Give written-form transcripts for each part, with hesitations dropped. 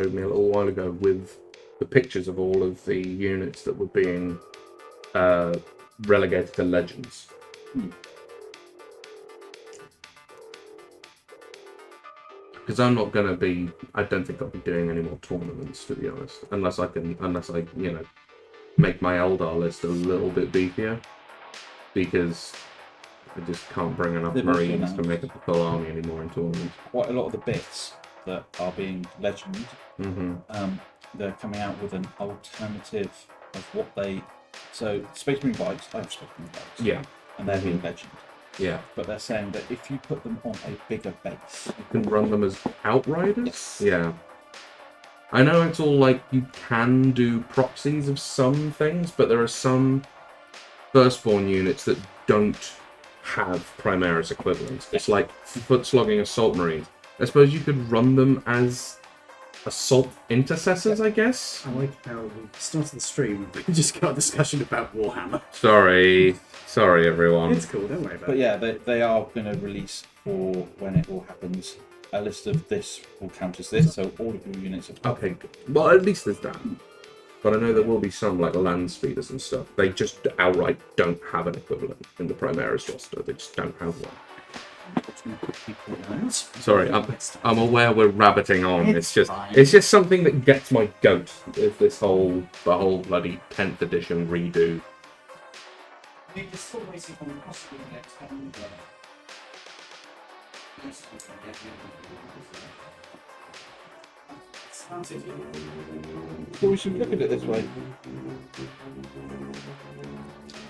showed me a little while ago with the pictures of all of the units that were being relegated to Legends. Because I'm not gonna be. I don't think I'll be doing any more tournaments, to be honest, unless I make my Eldar list a little bit beefier. Because I just can't bring enough Marines to make up a full army anymore in tournaments. Quite a lot of the bits that are being Legend, they're coming out with an alternative of what they. So Space Marine bikes, I have Space Marine bikes. Yeah. And they're being Legend. Yeah. But they're saying that if you put them on a bigger base, you can run them as Outriders? Yes. Yeah. I know it's all like you can do proxies of some things, but there are some Firstborn units that don't have Primaris equivalents. It's like foot slogging Assault Marines. I suppose you could run them as Assault Intercessors, I guess? I like how we started the stream and we just got a discussion about Warhammer. Sorry everyone. It's cool, don't worry about it. but yeah, they are going to release for when it all happens a list of this will count as this, so all of your units are. Okay, good. Well, at least there's that. But I know there will be some, like land speeders and stuff. They just outright don't have an equivalent in the Primaris roster. They just don't have one. Sorry, I'm aware we're rabbiting on. It's just something that gets my goat. Is the whole bloody 10th edition redo. You're still waiting on possibly the next time. So we should look at it this way.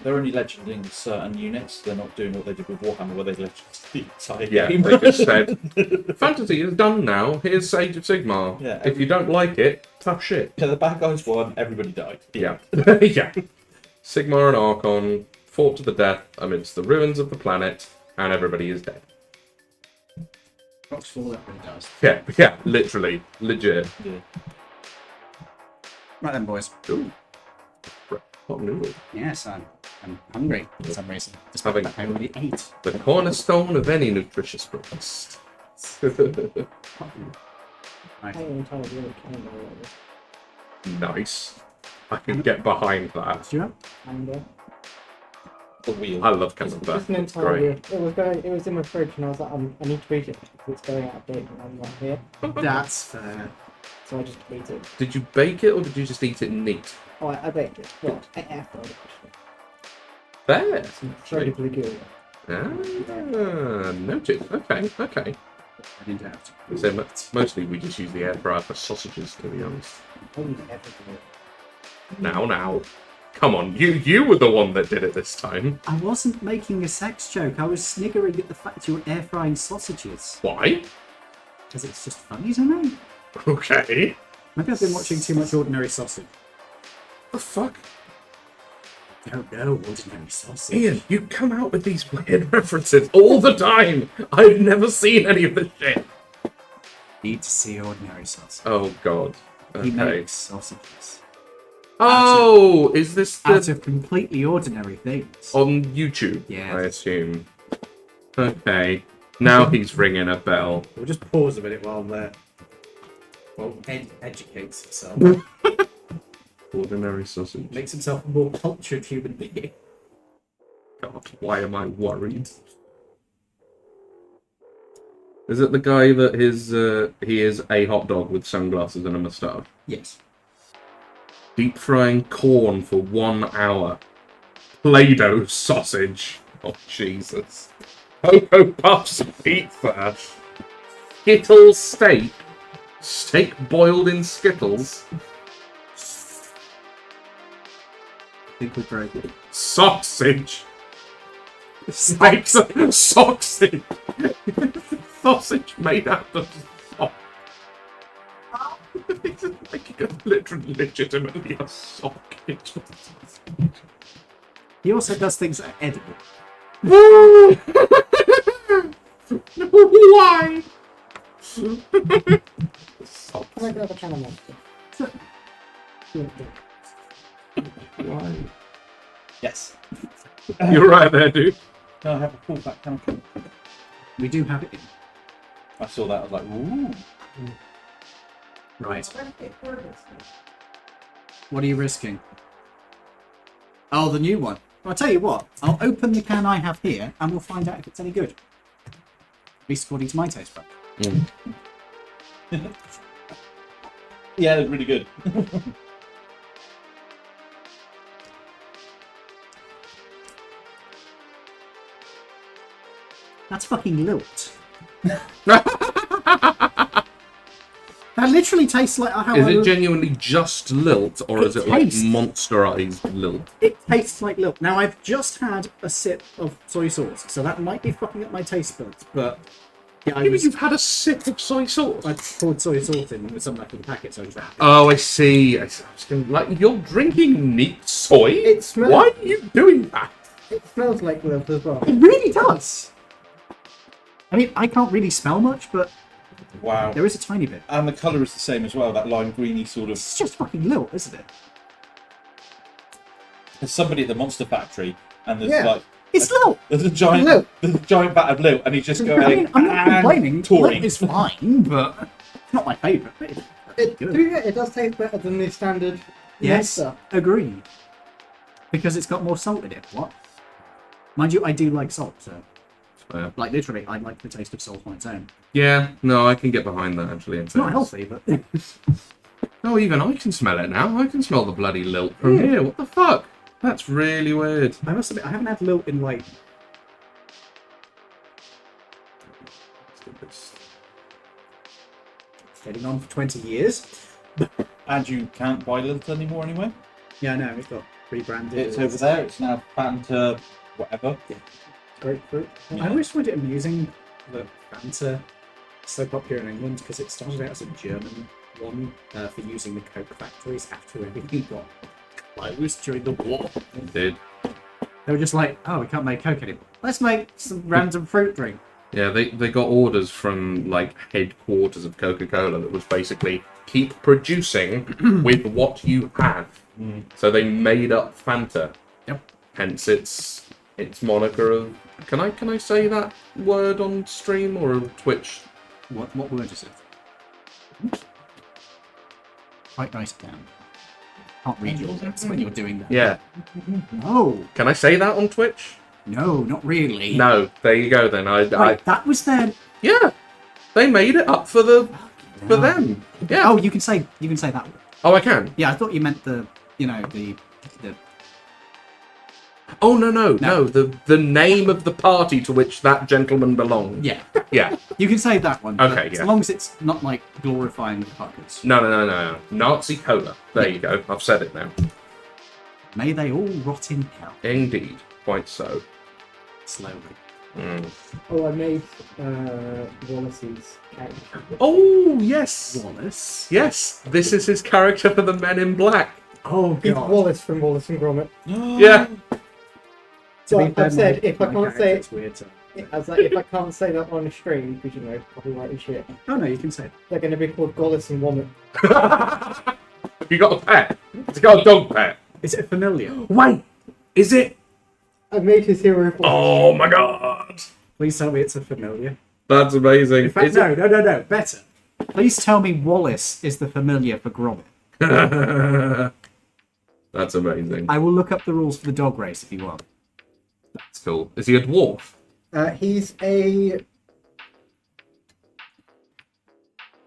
They're only legending certain units. They're not doing what they did with Warhammer, where they legended the entire game. They just said, fantasy is done now. Here's Age of Sigmar. Yeah, if you don't like it, tough shit. Yeah, the bad guys won. Everybody died. Yeah, yeah. Sigmar and Archon fought to the death amidst the ruins of the planet, and everybody is dead. Oxford, that really does. Yeah, literally, legit. Yeah. Right then, boys. Ooh. Hot noodle. Yes, I'm hungry for some reason. Despite Having the fact I already ate. the cornerstone of any nutritious breakfast. Nice. I can get behind that. Do you have? The wheel. I love camembert. Just an It's entire great. It was in my fridge, and I was like, I need to eat it because it's going out of date, and I'm not here. That's fair. So I just ate it. Did you bake it or did you just eat it neat? Oh, I baked it. Well, I air fried it actually. There. It's incredibly good. Ah, noted. Okay. I didn't have to. So mostly we just use the air fryer for sausages, to be honest. I eat everything. Now. Come on, you were the one that did it this time. I wasn't making a sex joke. I was sniggering at the fact you were air frying sausages. Why? Because it's just funny to me. Okay. Maybe I've been watching too much Ordinary Sausage. The fuck? I don't know Ordinary Sausage. Ian, you come out with these weird references all the time. I've never seen any of this shit. Need to see Ordinary Sausage. Oh god. He Okay. makes sausages. Oh, is this Out the of completely ordinary things. on YouTube? Yeah. I assume. Okay. Now he's ringing a bell. We'll just pause a minute while Ed educates himself. Ordinary sausage. Makes himself a more cultured human being. God, why am I worried? Is it the guy that he is a hot dog with sunglasses and a moustache? Yes. Deep frying corn for 1 hour. Play-Doh sausage. Oh, Jesus. Cocoa Puffs pizza. Skittles steak. Steak boiled in Skittles. I think we're very good. Sausage. Steak sausage. Sausage made out of sock. Like literally, legitimately a sock. He also does things that are edible. Why? Can I grab a can of monster? Why? Yes. You're right there, dude. No, I have a full back can. We do have it in. I saw that. I was like, ooh. Right. What are you risking? Oh, the new one. Well, I'll tell you what. I'll open the can I have here, and we'll find out if it's any good. At least according to my taste bud. Yeah, it's really good. That's fucking lilt. That literally tastes like how Is it genuinely just lilt, or is it like tastes- monsterized lilt? It tastes like lilt. Now, I've just had a sip of soy sauce, so that might be fucking up my taste buds, but... Yeah, You've had a sip of soy sauce. I poured soy sauce in with some left in the packet, so I just... Oh, I see. I was like, you're drinking neat soy? It smells. Why are you doing that? It smells like lilt as well. It really does! I mean, I can't really smell much, but Wow. there is a tiny bit. And the colour is the same as well, that lime greeny sort of... It's just fucking lilt, isn't it? There's somebody at the Monster Factory, and there's Yeah. like... It's lilt! There's a giant Lilt. there's a giant vat of lilt, and he's just going... I mean, I'm not complaining. Tory. Lilt is fine, but it's not my favourite. But it's To good. be fair, it does taste better than the standard. Yes, Monster. agreed. Because it's got more salt in it. What? Mind you, I do like salt, so... Fair. Like, literally, I like the taste of salt on its own. Yeah, no, I can get behind that actually. It's not healthy, but... No, even I can smell it now. I can smell the bloody lilt from here. What the fuck? That's really weird. I must admit, I haven't had lilt in, like... Heading on for 20 years. And you can't buy lilt anymore anyway. Yeah, no, it's got rebranded. It's over there. It's now Fanta whatever. Grapefruit. I always find it amusing that Fanta is so popular in England because it started out as a German one for using the Coke factories after everything got closed during the war. It did. They were just like, oh, we can't make Coke anymore. Let's make some random fruit drink. Yeah, they got orders from like headquarters of Coca-Cola that was basically keep producing with what you have. So they made up Fanta. Yep. Hence its moniker of. Can I say that word on stream or on Twitch? What word is it? Quite write it down. Can't read your lips when you're doing that. Yeah. No, Can I say that on Twitch? no, not really. No. There you go then. I Right, that was their... yeah. They made it up for them. Yeah. Oh, you can say that word. Oh, I can. Yeah, I thought you meant the Oh no. The name of the party to which that gentleman belonged. yeah. Yeah. You can say that one. but Okay, As yeah. long as it's not like glorifying the fuckers. No. Nazi cola. There you go. I've said it now. May they all rot in hell. Indeed. Quite so. Slowly. Oh, I made Wallace's character. Oh, yes. Wallace. Yes. This is his character for the Men in Black. Oh He's god. Wallace from Wallace and Gromit. Yeah. So To be fair, I've said my- if I my can't say character's it, weird, so- I was like, if I can't say that on a stream, because you know, copyright and shit, Oh no, you can say it. they're going to be called Wallace and Womit. Have you got a pet? Has he got a dog pet? Is it familiar? Wait. Is it? I made his hero voice. Oh my god. Please tell me it's a familiar. That's amazing. In fact, Is no. Better. Please tell me Wallace is the familiar for Gromit. it? That's amazing. I will look up the rules for the dog race if you want. That's cool. Is he a dwarf? He's a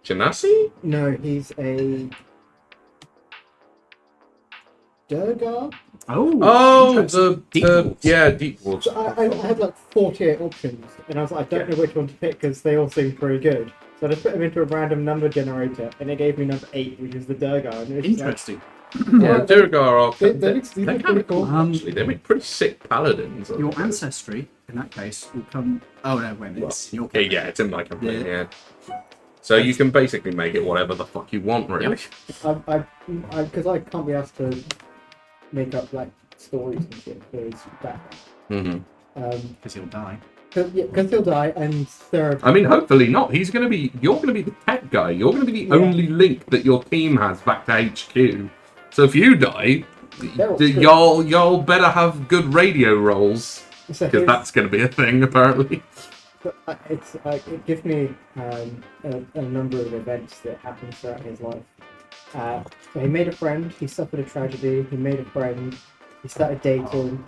Genasi? no. He's a Durgar. Oh, interesting. Deep dwarves. deep dwarves. So I had like 48 options, and I was like, I don't know which one to pick because they all seem pretty good. So I just put them into a random number generator, and it gave me number 8, which is the Durgar. And it was Interesting. Yeah, Durgar are. They look They're pretty kind of cool. cool, actually. They make pretty sick paladins. Your ancestry, in that case, will come. Oh no, wait a minute. It's in your Yeah, it's in my campaign, yeah. So you can basically make it whatever the fuck you want, really. Because I can't be asked to make up like stories and shit for his background. Mm-hmm. Because he'll die. Because he'll die, and there are. I mean, hopefully not. You're going to be the tech guy. You're going to be the only link that your team has back to HQ. So if you die, They're all screwed. y'all better have good radio rolls. So Because that's going to be a thing, apparently. But it gives me a number of events that happened throughout his life. So he made a friend. He suffered a tragedy. He made a friend. He started dating.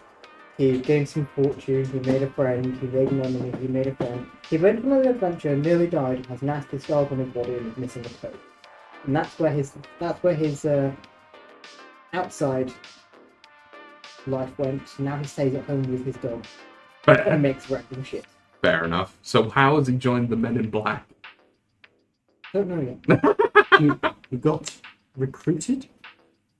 He gained some fortune. He made a friend. He made an enemy. He made a friend. He went on an adventure, nearly died, and has nasty scars on his body and is missing a toe. And that's where his outside life went. Now he stays at home with his dog and Fair. makes random shit. Fair enough. So how has he joined the Men in Black? Don't know yet. You got recruited.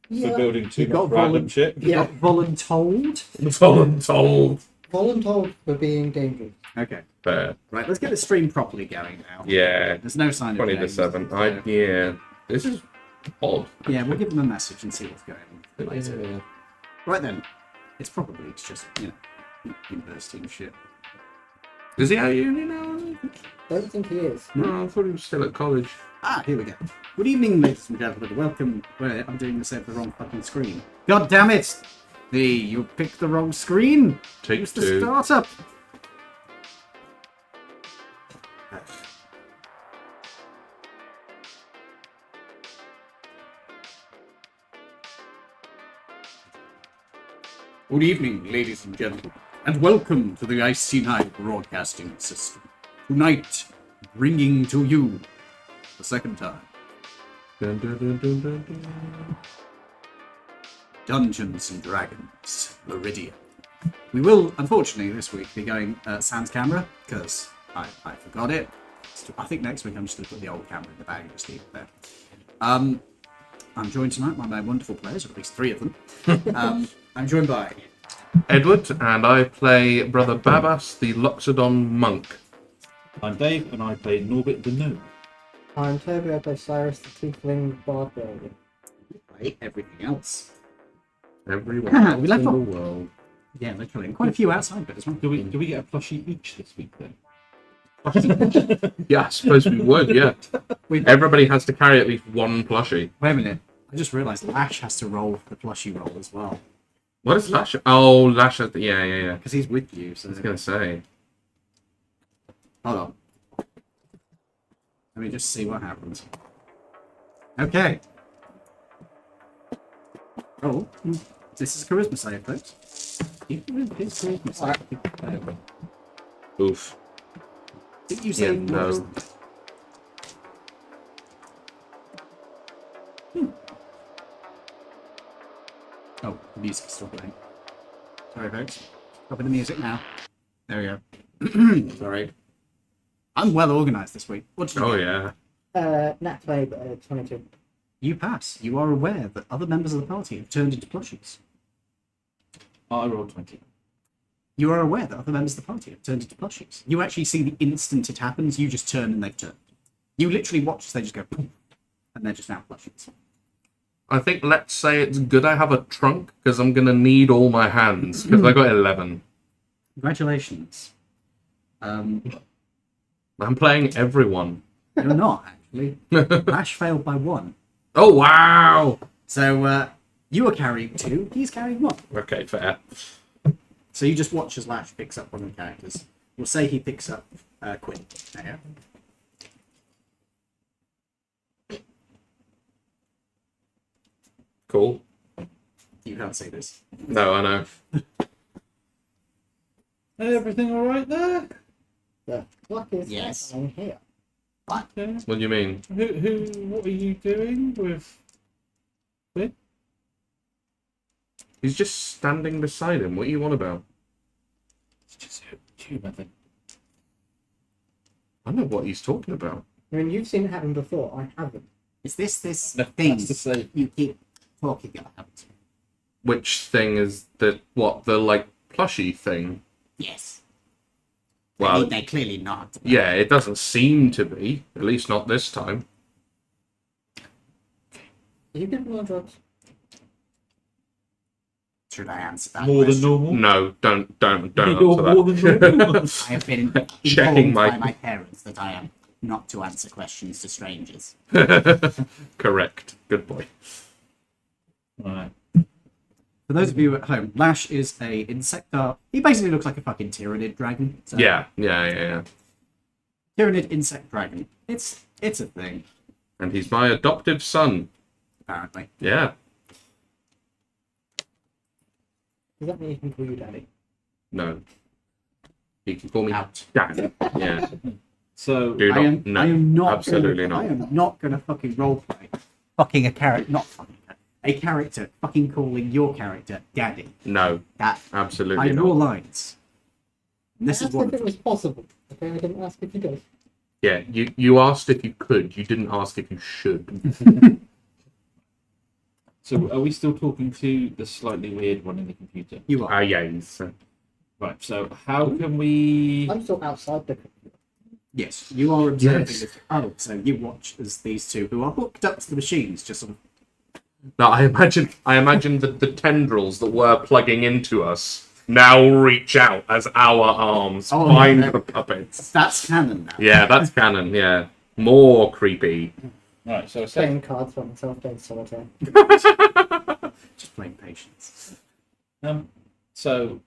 For building too You got much random shit. You got voluntold. Voluntold. Voluntold for being dangerous. Okay. Fair. Right. Let's get the stream properly going now. Yeah. There's no sign of 20 to James, 7. so- Yeah. This is odd. Yeah, we'll give them a message and see what's going on later. Yeah. Right then, it's probably just university and shit. Is he out of uni now? Don't think he is. No, I thought he was still at college. Ah, here we go. Good evening, ladies and gentlemen. Welcome. Wait, I'm doing this over the wrong fucking screen. God damn it! You picked the wrong screen. Take Use the two. startup. Good evening, ladies and gentlemen, and welcome to the IC9 broadcasting system. Tonight, bringing to you the second time Dun, dun, dun, dun, dun, dun. Dungeons and Dragons Laridian. We will, unfortunately, this week be going sans camera because I forgot it. I think next week I'm just going to put the old camera in the bag and just leave it there. I'm joined tonight by my wonderful players, or at least 3 of them. I'm joined by Edward, and I play Brother Babas, the Loxodon monk. I'm Dave, and I play Norbit the Gnome. I'm Toby, I play Cyrus the Tiefling Barbarian. everything else. Everyone We left in the off. world. Yeah, literally. And quite a few outside bits as well. Do we get a plushie each this week then? Yeah, I suppose we would, yeah. Everybody has to carry at least one plushie. Wait a minute. I just realised Lash has to roll the plushie roll as well. What is Lash? Oh, Lash has the... Yeah. Because he's with you, so... I was going to say. Hold on. Let me just see what happens. Okay. Oh, this is a charisma save, folks. Even with his charisma save, he failed. Oof. Did you Yeah, say no. Oh, the music's still playing. Sorry, folks. Stopping the music now. There we go. Sorry. I'm well organised this week. What did you Oh, get? yeah. Nat 20, but 22. You pass. You are aware that other members of the party have turned into plushies. I rolled 20. You are aware that other members of the party have turned into plushies. You actually see the instant it happens, you just turn and they've turned. You literally watch as they just go poof, and they're just now plushies. I think let's say it's good I have a trunk, because I'm going to need all my hands, because I got 11. Congratulations. I'm playing everyone. You're not, actually. Lash failed by 1. Oh, wow! So, you are carrying 2, he's carrying 1. Okay, fair. So you just watch as Lash picks up one of the characters. We'll say he picks up Quinn. There you Cool. go. You can't say this. No, I know. Everything alright there? The clock is Yes. on here. Okay. What do you mean? What are you doing with... He's just standing beside him. What do you want about? It's just humour then. I don't know what he's talking about. I mean, you've seen it happen before. I haven't. Is this No, thing that's to say, you keep talking about? Which thing is the like plushie thing? Yes. Well, They clearly not. yeah, it doesn't seem to be. At least not this time. You give more drugs. Should I answer that more than question? normal? No, don't You're answer more than normal. I have been Checking informed my- by my parents that I am not to answer questions to strangers. that. Correct. Good boy. Right. For those of you at home, Lash is a insectar. He basically looks like a fucking Tyranid dragon. So Yeah. Tyranid insect dragon. It's a thing, And he's my adoptive son. apparently. Yeah. Does that mean you can call you daddy? No. You can call me Out. Dad. Yeah. So Do I not. am, I am not absolutely gonna, not. I am not gonna fucking roleplay. Fucking a character, not fucking a character. Fucking calling your character daddy. No. That Absolutely I not. draw lines. And this I is asked one if of it was possible. Okay, I didn't ask if you did. Yeah, you asked if you could. You didn't ask if you should. So are we still talking to the slightly weird one in the computer? you are. Yes. Right. So how can we? I'm still outside the. Yes, you are observing. Yes. This. Oh, so you watch as these two, who are hooked up to the machines, just sort of. Now I imagine the tendrils that were plugging into us now reach out as our arms Oh, find yeah. the puppets. That's canon now. Yeah, that's canon. Yeah, more creepy. Right. So say Playing cards by myself, playing solitaire. Just plain patience. So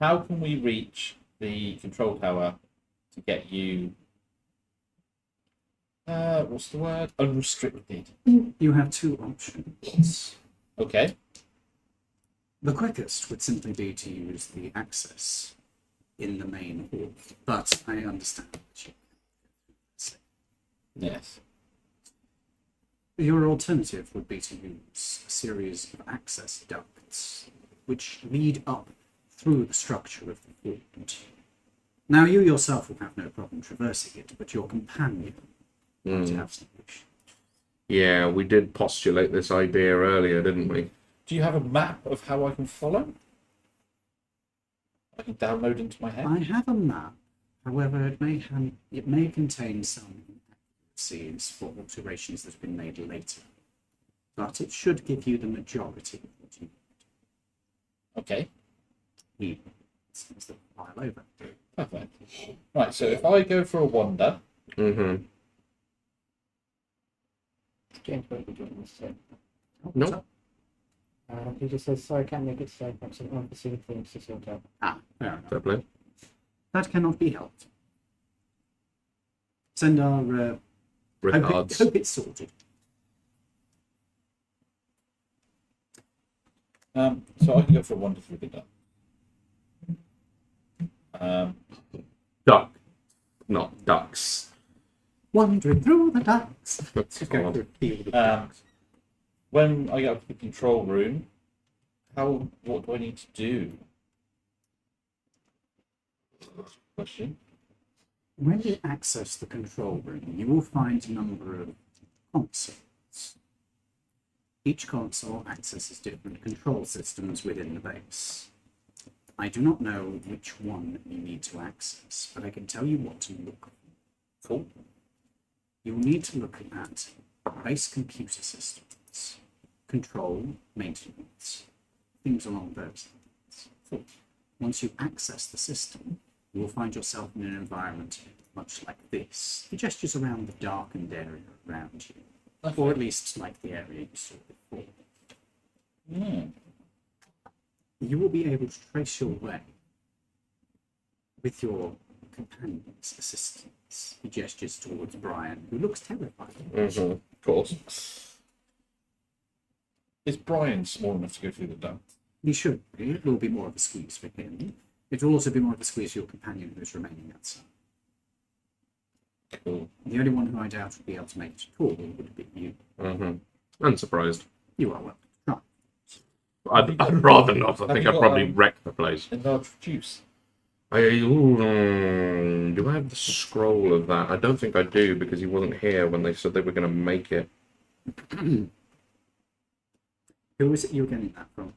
how can we reach the control tower to get you? What's the word? Unrestricted. You have two options. Okay. The quickest would simply be to use the access in the main hall, but I understand that you. Yes. Your alternative would be to use a series of access ducts which lead up through the structure of the fort. Now, you yourself will have no problem traversing it, but your companion might have some issues. Yeah, we did postulate this idea earlier, didn't we? Do you have a map of how I can follow? I can download into my head. I have a map, however, it may contain some inaccuracies for alterations that have been made later, but it should give you the majority of what you Okay. need. Seems the file over. Perfect. Right. So if I go for a wander, Mm-hmm. James won't be doing this soon. No. He just says, sorry, can't make it today. Have some unforeseen things to sort out. Fair enough. Fair play. That cannot be helped. Send our Regards. hope it's sorted. so I can go for a wander through the duck. Duck. Not ducks. Wandering through the ducts. That's Go odd. through a field of Um, ducts. When I get up to the control room, what do I need to do? Question. When you access the control room, you will find a number of consoles. Each console accesses different control systems within the base. I do not know which one you need to access, but I can tell you what to look for. Cool. You will need to look at base computer systems, control, maintenance, things along those lines. Cool. Once you access the system, you will find yourself in an environment much like this. The gestures around the darkened area around you, or at least like the area you saw before. Hmm. You will be able to trace your way with your companion's assistance. He gestures towards Brian, who looks terrified. Mm-hmm. Of course. Is Brian small enough to go through the duct? He should be. It will be more of a squeeze for him. It will also be more of a squeeze for your companion who is remaining outside. Cool. The only one who I doubt would be able to make it at all would be you. Mm-hmm. Unsurprised. You are welcome to try. I'd rather not. I Have think you I'd got, probably wreck the place. Enlarged juice. Do I have the scroll of that? I don't think I do because he wasn't here when they said they were going to make it. Who is it you were getting that from?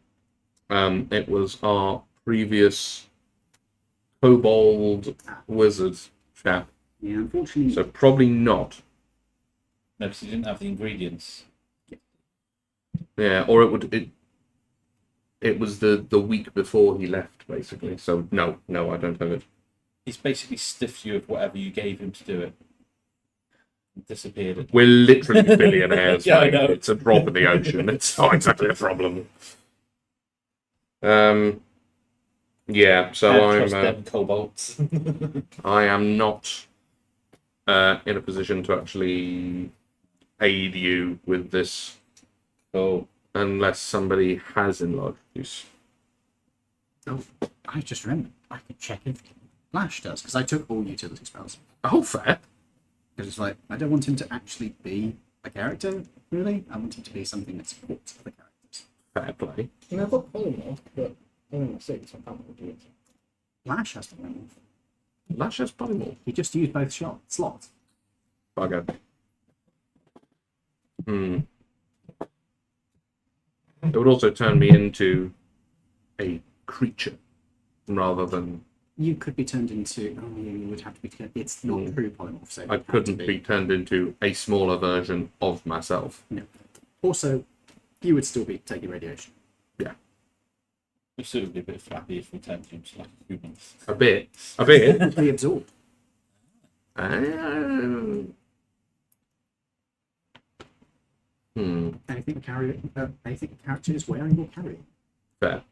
It was our previous kobold wizard chap. Yeah, unfortunately, So probably not. No, because he didn't have the ingredients. Yeah, or it was the week before he left, basically. So no, I don't have it. He's basically stiffed you of whatever you gave him to do it. Disappeared. We're literally billionaires. Yeah, I mate. know. It's a drop in the ocean. It's not exactly a problem. Yeah. So Can't trust I'm. them kobolds. I am not in a position to actually aid you with this, Cool. unless somebody has enlarged use. Oh, I just remembered. I could check if Lash does, because I took all utility spells. Oh, fair. Because it's like, I don't want him to actually be a character, really. I want him to be something that supports other characters. Fair play. And I've got polymorph, but only 6, so I can't really do it. Lash has to remove. Lash has polymorph. He just used both slots. Bugger. It would also turn me into a creature rather than. You could be turned into. Oh, yeah, you would have to be. It's not true polymorph, so I couldn't be turned into a smaller version of myself. No. Also, you would still be taking radiation. Yeah. We'd still be a bit flappy if we turned you into like a human. A bit. A bit. Would be absorbed. Anything anything the character is wearing will carry. Fair.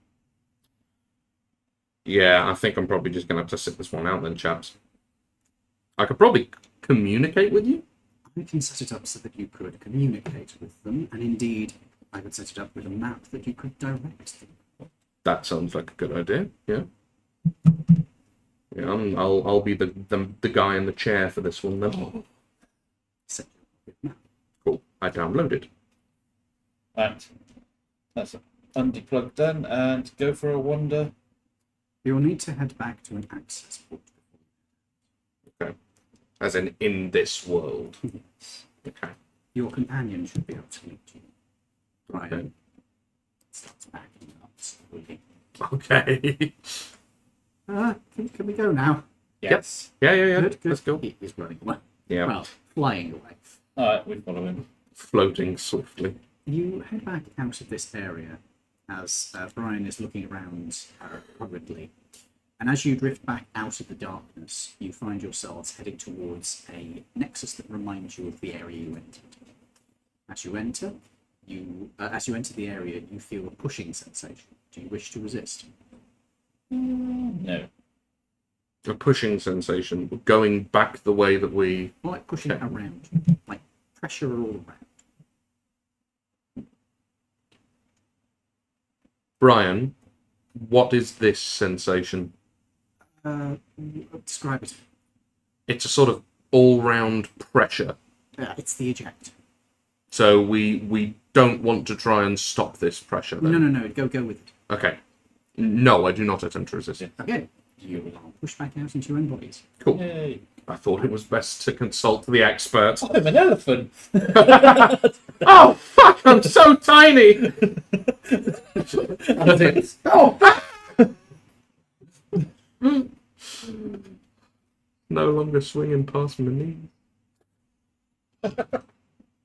Yeah, I think I'm probably just going to have to sit this one out then, chaps. I could probably communicate with you. I can set it up so that you could communicate with them, and indeed, I could set it up with a map that you could direct them. That sounds like a good idea. Yeah. Yeah, I'll be the guy in the chair for this one then. Set your map. Cool. I downloaded. Right. That's undeplug done, and go for a wander. You'll need to head back to an access port. Okay. As in this world. Yes. Okay. Your companion should be able to meet you. Right. Okay. Starts backing up slowly. Okay. Can we go now? Yes. Yeah. Good. Let's go. He is running away. Yeah. Well, flying away. Alright, we follow him. Floating swiftly. You head back out of this area as Brian is looking around hurriedly. And as you drift back out of the darkness, you find yourselves heading towards a nexus that reminds you of the area you entered. As you enter, the area, you feel a pushing sensation. Do you wish to resist? No. A pushing sensation. Going back the way that we. Or like pushing around you, like pressure all around. Brian, what is this sensation? Describe it. It's a sort of all-round pressure. It's the eject. So we don't want to try and stop this pressure then? No. Go with it. Okay. No, I do not attempt to resist. Okay. You are pushed back out into your own bodies. Cool. Yay. I thought it was best to consult the expert. I'm an elephant. Oh, fuck, I'm so tiny! Oh! No longer swinging past my knees.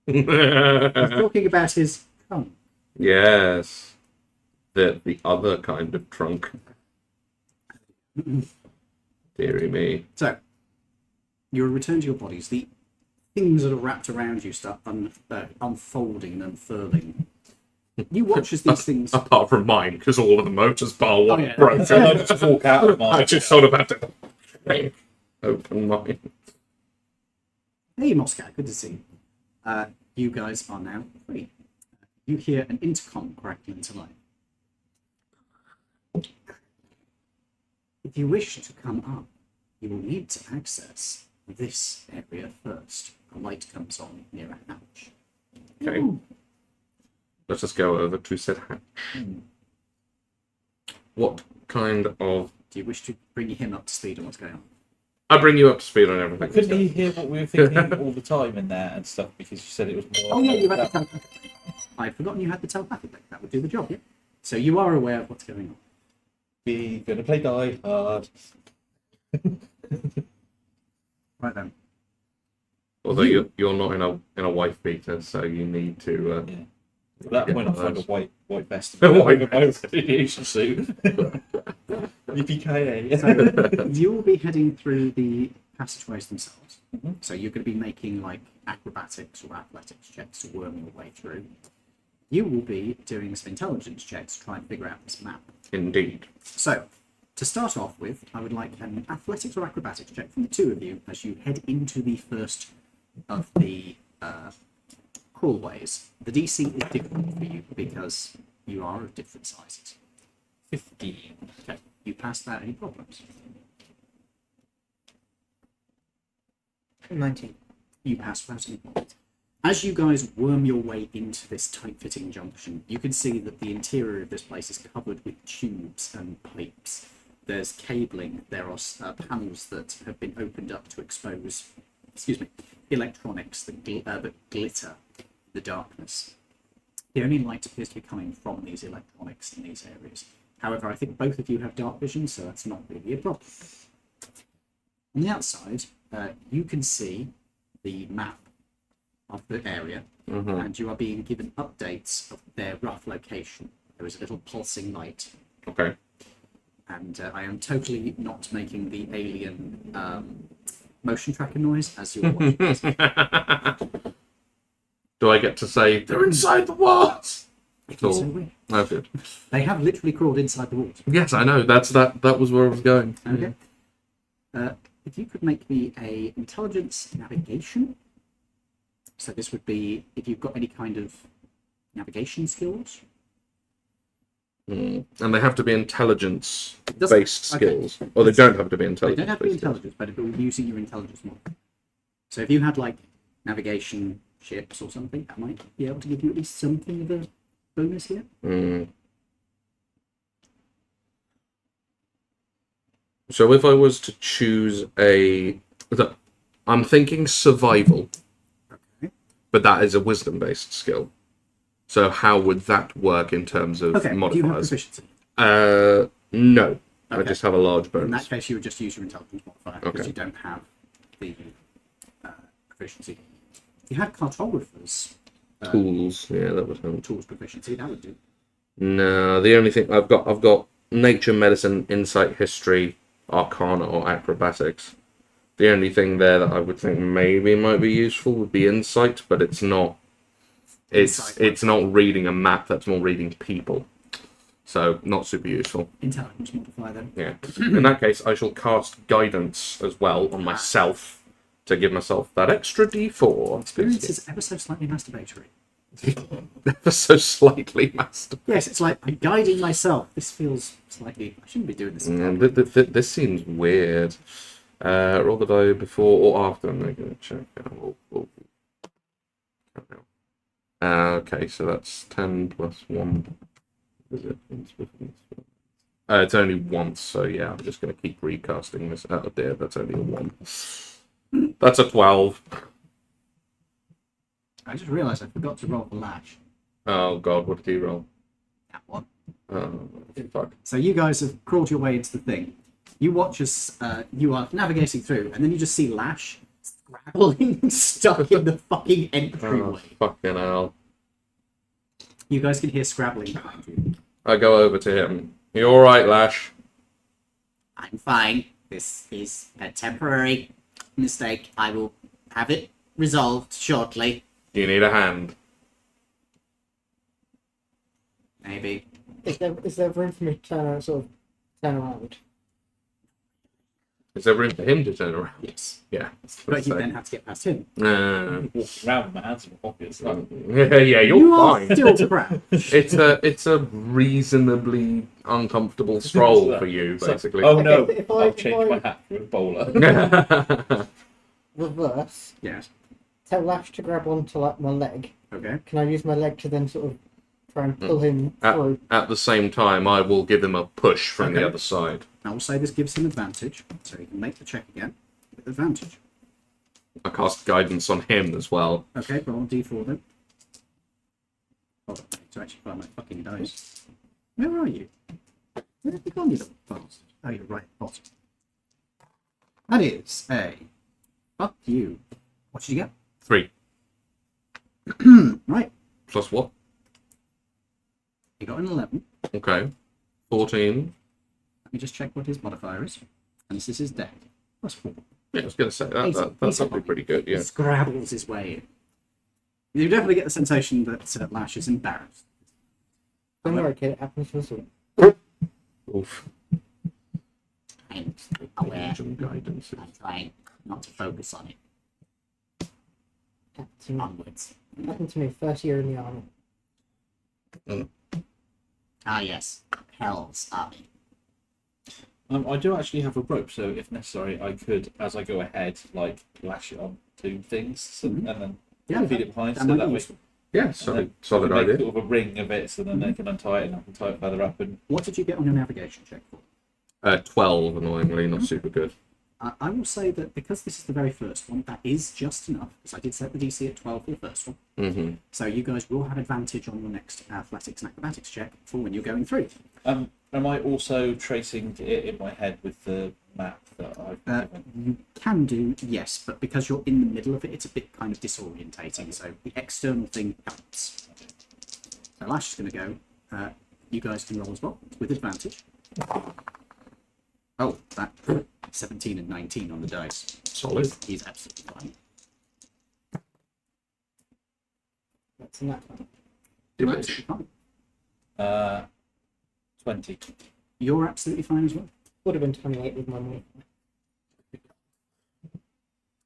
He's talking about his trunk. Yes. The other kind of trunk. Deary me. So, you return to your bodies. The things that are wrapped around you start unfolding and unfurling. You watch as these things. Apart from mine, because all of the motors bar Oh, yeah. broke. So I just walk out of mine. I just sort of had to open mine. Hey, Moscow, good to see you. You guys are now free. You hear an intercom crackling into life. If you wish to come up, you will need to access this area first. A light comes on near a hatch. Okay. Let us go over to said hatch. What kind of... Do you wish to bring him up to speed on what's going on? I bring you up to speed on everything. Couldn't he hear what we were thinking all the time in there and stuff? Because you said it was more. Oh yeah, you had the telepathic link. I'd forgotten you had the telepathic link. That would do the job, yeah. So you are aware of what's going on. We're gonna play Die Hard. Right then. Although you're not in a wife beater, so you need to... Yeah. Well, that point, I'll find a white vest. A white with my radiation suit. Yippee-ki-yay. So you will be heading through the passageways themselves. Mhm. So you're going to be making like acrobatics or athletics checks to worm your way through. You will be doing some intelligence checks to try and figure out this map. Indeed. So To start off with, I would like an athletics or acrobatics check from the two of you as you head into the first of the crawlways. The DC is different for you because you are of different sizes. 15. Okay, you passed without any problems. 19. You pass without any problems. As you guys worm your way into this tight-fitting junction, you can see that the interior of this place is covered with tubes and pipes. There's cabling. There are panels that have been opened up to expose, electronics that glitter in the darkness. The only light appears to be coming from these electronics in these areas. However, I think both of you have dark vision, so that's not really a problem. On the outside, you can see the map of the area, and you are being given updates of their rough location. There is a little pulsing light. Okay. And I am totally not making the alien motion tracker noise as you're watching this. Do I get to say, they're inside the walls? If you so wish. Oh, good. They have literally crawled inside the walls. Yes, I know. That was where I was going. Okay. If you could make me a intelligence navigation. So this would be if you've got any kind of navigation skills. And they have to be intelligence-based Okay. skills. Or they don't have to be They intelligence. don't have to be intelligence, but it will be using your intelligence model. So if you had like navigation ships or something, that might be able to give you at least something of a bonus here. So if I was to choose I'm thinking survival, Okay. but that is a wisdom-based skill. So how would that work in terms of Okay. Do you have modifiers? proficiency? No. I Okay. just have a large In bonus. that case, you would just use your intelligence modifier because Okay. you don't have the proficiency. If you had cartographers Tools, yeah, that would help. tools proficiency, that would do. No, the only thing I've got nature, medicine, insight, history, arcana, or acrobatics. The only thing there that I would think maybe might be useful would be insight, but it's not. It's not reading a map. That's more reading people. So not super useful. Intelligence modifier then. Yeah. In that case, I shall cast guidance as well on myself to give myself that extra D4. Experience is ever so slightly masturbatory. Ever so slightly master. Yes, it's like I'm guiding myself. This feels slightly. I shouldn't be doing this. This seems weird. Roll the die before or after I'm making a check. Okay, so that's 10 plus 1. Is it? It's only once, so yeah, I'm just going to keep recasting this. Oh dear, that's only a 1. That's a 12. I just realised I forgot to roll the lash. Oh god, what did you roll? That one. Oh, fuck. So you guys have crawled your way into the thing. You watch as you are navigating through, and then you just see Lash scrabbling stuck in the fucking Oh, entryway. fucking hell. You guys can hear scrabbling behind you. I go over to him. You alright, Lash? I'm fine. This is a temporary mistake. I will have it resolved shortly. Do you need a hand? Maybe. Is there room for me to turn around? Is there room for him to turn around? Yes. Yeah. But you then have to get past him. Uh, Walking around with my hands in my pockets. Like, yeah, you're You are fine. still crouched. It's a reasonably uncomfortable stroll for you, basically. oh no, Okay, if I- I'll if change I- my hat for a bowler. Reverse. Yes. Tell Lash to grab onto like my leg. Okay. Can I use my leg to then sort of try and pull him through? At the same time, I will give him a push from Okay. the other side. I will say this gives him advantage, so he can make the check again with advantage. I cast guidance on him as well. Okay, roll a d4 then. Hold on, I need to actually find my fucking dice. Where are you? Where have you gone, you little bastard? Oh, you're right at the bottom. That is a... Fuck you. What did you get? 3. Right, Plus what? you got an 11. Okay. 14. Let me just check what his modifier is. And this is his deck. Plus 4. Yeah, I was going to say, He's that's fine. probably pretty good, He yeah. scrabbles his way in. You definitely get the sensation that Lash is embarrassed. Don't worry, kid. It happens to us all. Oof. and aware Angel guidance. and trying not to focus on it Happened to me, onwards. happened to me first year in the army. Ah, yes, Hell's Army. I do actually have a rope, so if necessary, I could, as I go ahead, like lash it on to things and then feed it behind. that So might that be way, useful. Yeah, and solid, then solid make idea. sort of a ring of it, so then they can untie it and I can tie it further up. And What did you get on your navigation check for? 12, annoyingly, not super good. I will say that because this is the very first one, that is just enough, because I did set the DC at 12 for the first one. Mm-hmm. So you guys will have advantage on your next athletics and acrobatics check for when you're going through. am I also tracing it in my head with the map that I've been given? You can do, yes, but because you're in the middle of it, it's a bit kind of disorientating. So the external thing helps. So Lash is going to go. You guys can roll as well with advantage. Oh, that 17 and 19 on the dice. Solid. He's absolutely fine. That's in that one. You're Delish. absolutely fine. 20. You're absolutely fine as well. Would have been 28 with my move.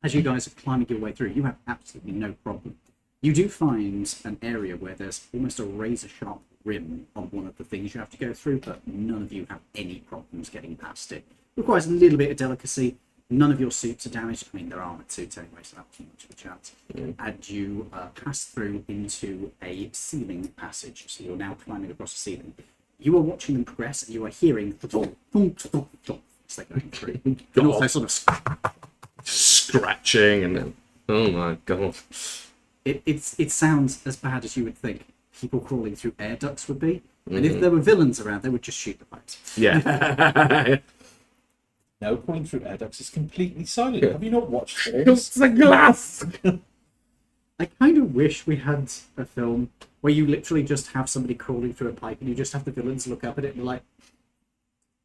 As you guys are climbing your way through, you have absolutely no problem. You do find an area where there's almost a razor sharp rim on one of the things you have to go through, but none of you have any problems getting past it. Requires a little bit of delicacy. None of your suits are damaged. I mean, they're armored suits anyway, so that wasn't much of a chance. And you pass through into a ceiling passage. So you're now climbing across the ceiling. You are watching them progress, and you are hearing thump, thump, thump, thump as they're going through. And also sort of Scratching and then, oh my god. it sounds as bad as you would think people crawling through air ducts would be. And if there were villains around, they would just shoot the pipes. Yeah. No, crawling through air ducts is completely silent. Yeah. Have you not watched It's this? the glass. I kind of wish we had a film where you literally just have somebody crawling through a pipe and you just have the villains look up at it and be like,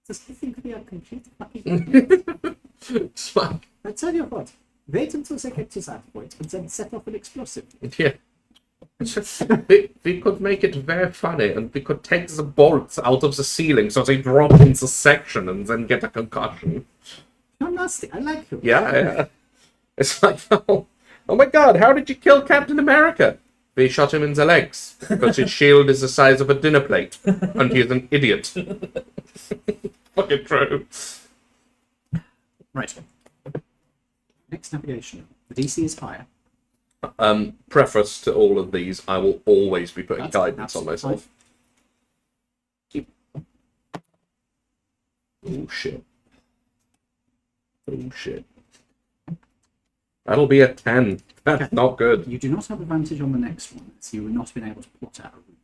does this thing could be a complete fucking... It's like, I tell you what, wait until they get to that point and then set off an explosive. yeah. It's just, we could make it very funny and we could take the bolts out of the ceiling so they drop into section and then get a concussion. You're nasty, I like you. Yeah. It's like, oh my god, how did you kill Captain America? We shot him in the legs because his shield is the size of a dinner plate and he's an idiot. Fucking true. Right. Next navigation. The DC is higher. Preface to all of these, I will always be putting That's guidance on absolutely myself. Oh shit. Oh shit. That'll be a 10. That's Okay. not good. You do not have advantage on the next one, so you will not have been able to plot out a route.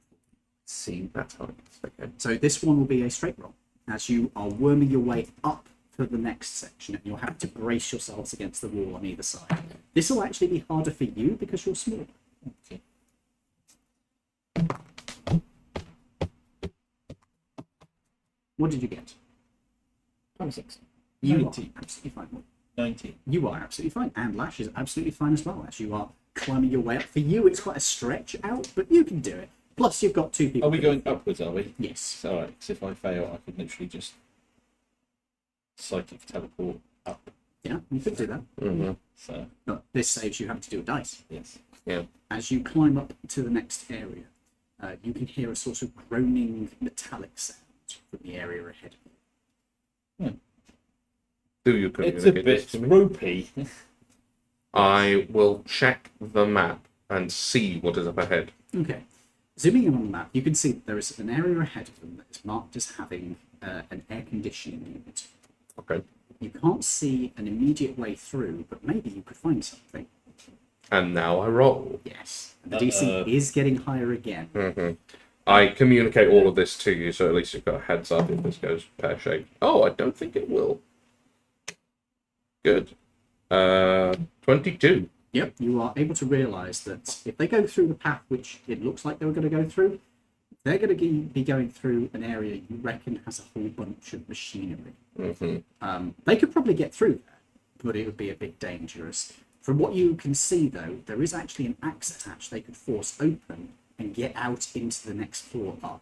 See, that's how it's okay. So this one will be a straight roll, as you are worming your way up to the next section, and you'll have to brace yourselves against the wall on either side. This will actually be harder for you because you're smaller. Okay. What did you get? 26. You 19. are absolutely fine. 19. You are absolutely fine, and Lash is absolutely fine as well, as you are climbing your way up. For you, it's quite a stretch out, but you can do it. Plus, you've got two people. Are we going upwards, are we? Yes. Alright, because if I fail, I could literally just psychic teleport up. Yeah, you could do that. Mm-hmm. So, But this saves you having to do a dice. yes. As you climb up to the next area, you can hear a sort of groaning metallic sound from the area ahead of you. Do you It's a communicate bit this to me? ropey. I will check the map and see what is up ahead. Okay. Zooming in on the map, you can see that there is an area ahead of them that is marked as having an air conditioning unit. Okay. You can't see an immediate way through, but maybe you could find something. And now I roll. Yes. And the DC is getting higher again. Mm-hmm. I communicate all of this to you, so at least you've got a heads up if this goes pear-shaped. Oh, I don't think it will. Good. 22. Yep, you are able to realise that if they go through the path which it looks like they were going to go through, they're going to be going through an area you reckon has a whole bunch of machinery. Mm-hmm. They could probably get through there, but it would be a bit dangerous. From what you can see, though, there is actually an access hatch they could force open and get out into the next floor up.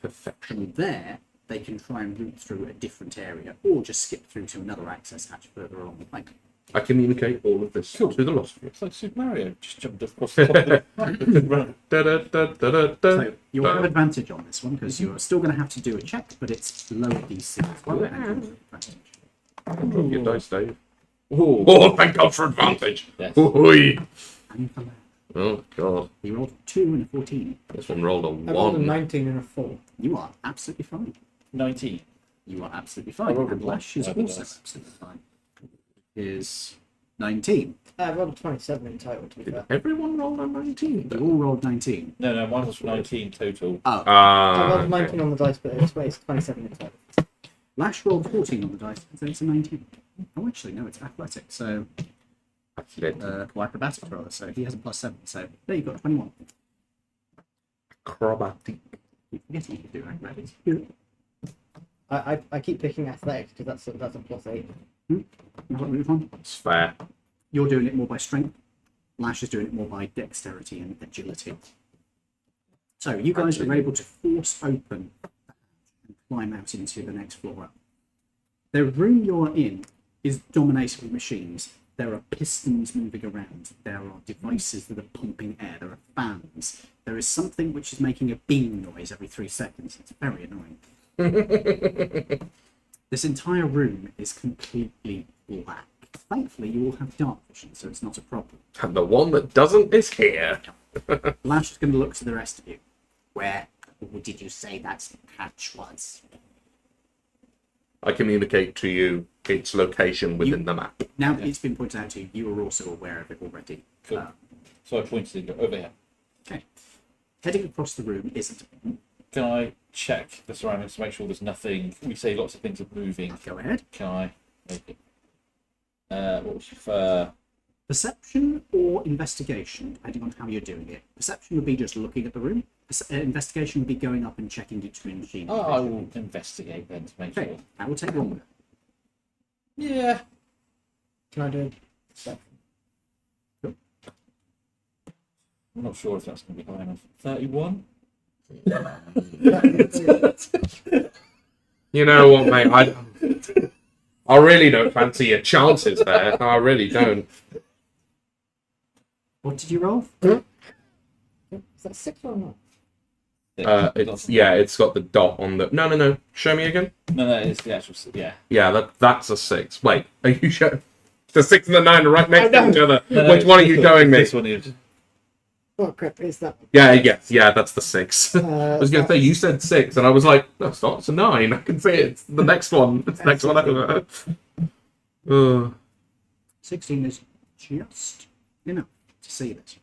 Perfection. From there, they can try and route through a different area, or just skip through to another access hatch further along the pipe. I communicate all of this Cool. to the Lost Boys. It's like Super Mario, just jumped across the top of the run. So you'll have advantage on this one because you're still going to have to do a check, but it's lower DC as well. And you'll have advantage. Drop your dice, Dave. Ooh. Oh, thank God for advantage. Yes. Ooh-wee. And for that, Oh, God. he rolled a 2 and a 14. This one rolled a I rolled a 1. 19 and a 4. You are absolutely fine. 19. You are absolutely I fine. rolled a And Lash is one. also absolutely fine. Is 19. I rolled a 27 in total, to be Did fair. everyone roll a 19? You all rolled 19. No, mine was 19 total. Oh, I rolled a Okay. 19 on the dice, but it's 27 in total. Lash rolled 14 on the dice, so it's a 19. Oh, actually, no, it's athletic, so or acrobatics rather. So he has a +7. So there you got 21. Acrobatic. Keep forgetting you can do acrobatics. I keep picking athletics because that's a +8. You want to move on? It's fair. You're doing it more by strength. Lash is doing it more by dexterity and agility. So you guys are able to force open and climb out into the next floor up. The room you're in is dominated with machines. There are pistons moving around. There are devices that are pumping air. There are fans. There is something which is making a beam noise every 3 seconds. It's very annoying. This entire room is completely black. Thankfully, you all have dark vision, so it's not a problem. And the one that doesn't is here. Lash is going to look to the rest of you. Where did you say that hatch was? I communicate to you its location within the map. Now that it's been pointed out to you, you are also aware of it already. Cool. So I pointed over here. Okay. Heading across the room isn't. Can I check the surroundings to make sure there's nothing? We say lots of things are moving. Go ahead. Can I make it? What was your prefer? Perception or investigation, depending on how you're doing it. Perception would be just looking at the room. Investigation would be going up and checking each machine. Oh, I will investigate then to make Okay, sure. that will take longer. Yeah. Can I do perception? I'm not sure if that's going to be high enough. 31? You know what, mate? I really don't fancy your chances there. I really don't. What did you roll? Is that 6 or not? It's got the dot on the. No. Show me again. No, it's the actual. Yeah. Yeah, that's a 6. Wait, are you sure? The 6 and the 9 are right next to each other. No, Which one are you showing me? This one is. Oh crap! It's that. Yeah, that's the 6. I was going to say, that's- you said 6, and I was like, no, it's not, it's a 9. I can see it. It's the next one. It's the next one over. 16 is just enough to see this.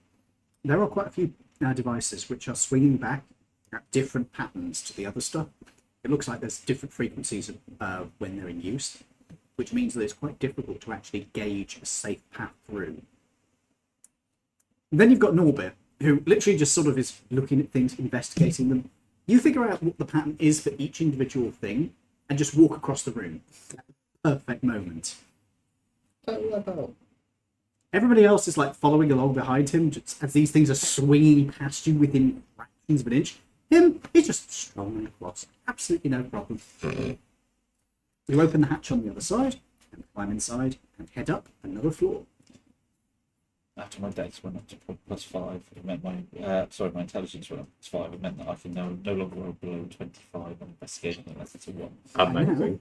There are quite a few devices which are swinging back at different patterns to the other stuff. It looks like there's different frequencies when they're in use, which means that it's quite difficult to actually gauge a safe path through. And then you've got Norbert, who literally just sort of is looking at things, investigating them. You figure out what the pattern is for each individual thing and just walk across the room. Perfect moment. Everybody else is like following along behind him just as these things are swinging past you within fractions of an inch. Him, he's just strolling across. Absolutely no problem. You open the hatch on the other side and climb inside and head up another floor. After my dex went up to +5, it meant my my intelligence went up to +5. It meant that I can no longer roll below 25 on investigation unless it's a 1. Amazing.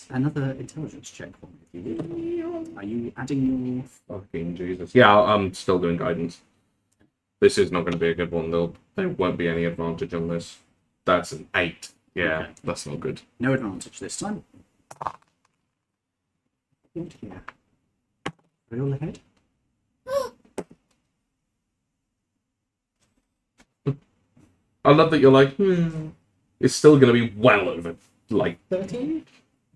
Another intelligence check for me, if you will. Are you adding your... Fucking Jesus. Yeah, I'm still doing guidance. This is not going to be a good one. There won't be any advantage on this. That's an 8. Yeah, Okay. that's not good. No advantage this time. What here? Roll ahead. I love that you're like, it's still going to be well over, like, 13.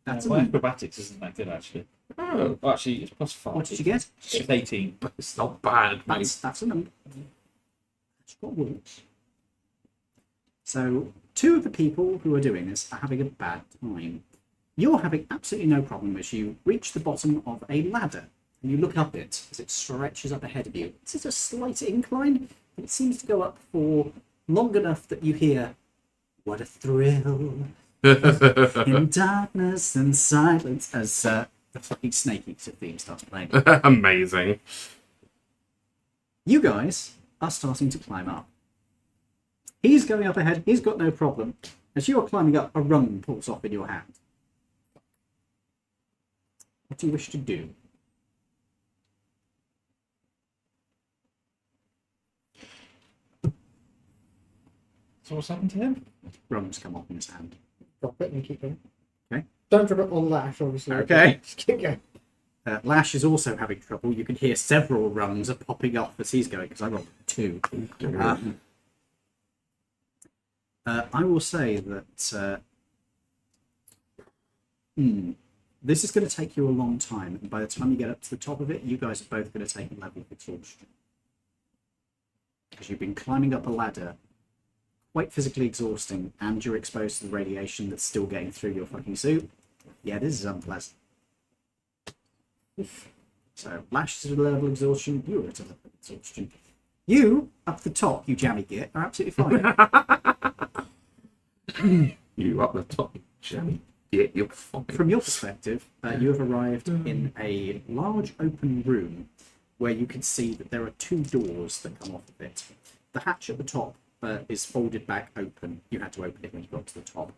That's My a acrobatics isn't that good actually. oh, Well, actually, it's +5. What did you get? It's 18. but it's not bad, mate. That's a number. That's what works. So, 2 of the people who are doing this are having a bad time. You're having absolutely no problem as you reach the bottom of a ladder and you look up it as it stretches up ahead of you. This is a slight incline, but it seems to go up for long enough that you hear What a thrill in darkness and silence as the fucking Snake Eater theme starts playing. Amazing. You guys are starting to climb up. He's going up ahead. He's got no problem. As you are climbing up, a rung pulls off in your hand. What do you wish to do? So what's happened to him? Rungs come off in his hand. Drop it and keep going. Okay. Don't drop it on Lash, obviously. Okay. Just keep going. Lash is also having trouble. You can hear several rungs are popping off as he's going, because I rolled 2. I will say that this is going to take you a long time, and by the time you get up to the top of it, you guys are both going to take a level of exhaustion. Because you've been climbing up a ladder, quite physically exhausting, and you're exposed to the radiation that's still getting through your fucking suit. Yeah, this is unpleasant. So, Lash is at a level of exhaustion, you're at a level of exhaustion. You, up the top, you jammy git, are absolutely fine. You up the top, Jamie. Yeah, you're fine. From your perspective, you have arrived in a large open room where you can see that there are 2 doors that come off of it. The hatch at the top is folded back open. You had to open it when you got to the top.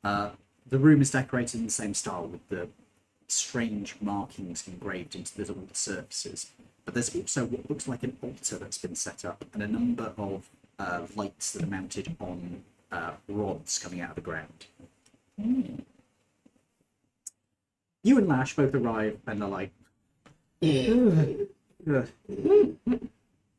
The room is decorated in the same style with the strange markings engraved into all the surfaces. But there's also what looks like an altar that's been set up and a number of lights that are mounted on rods coming out of the ground. You and Lash both arrive and are like,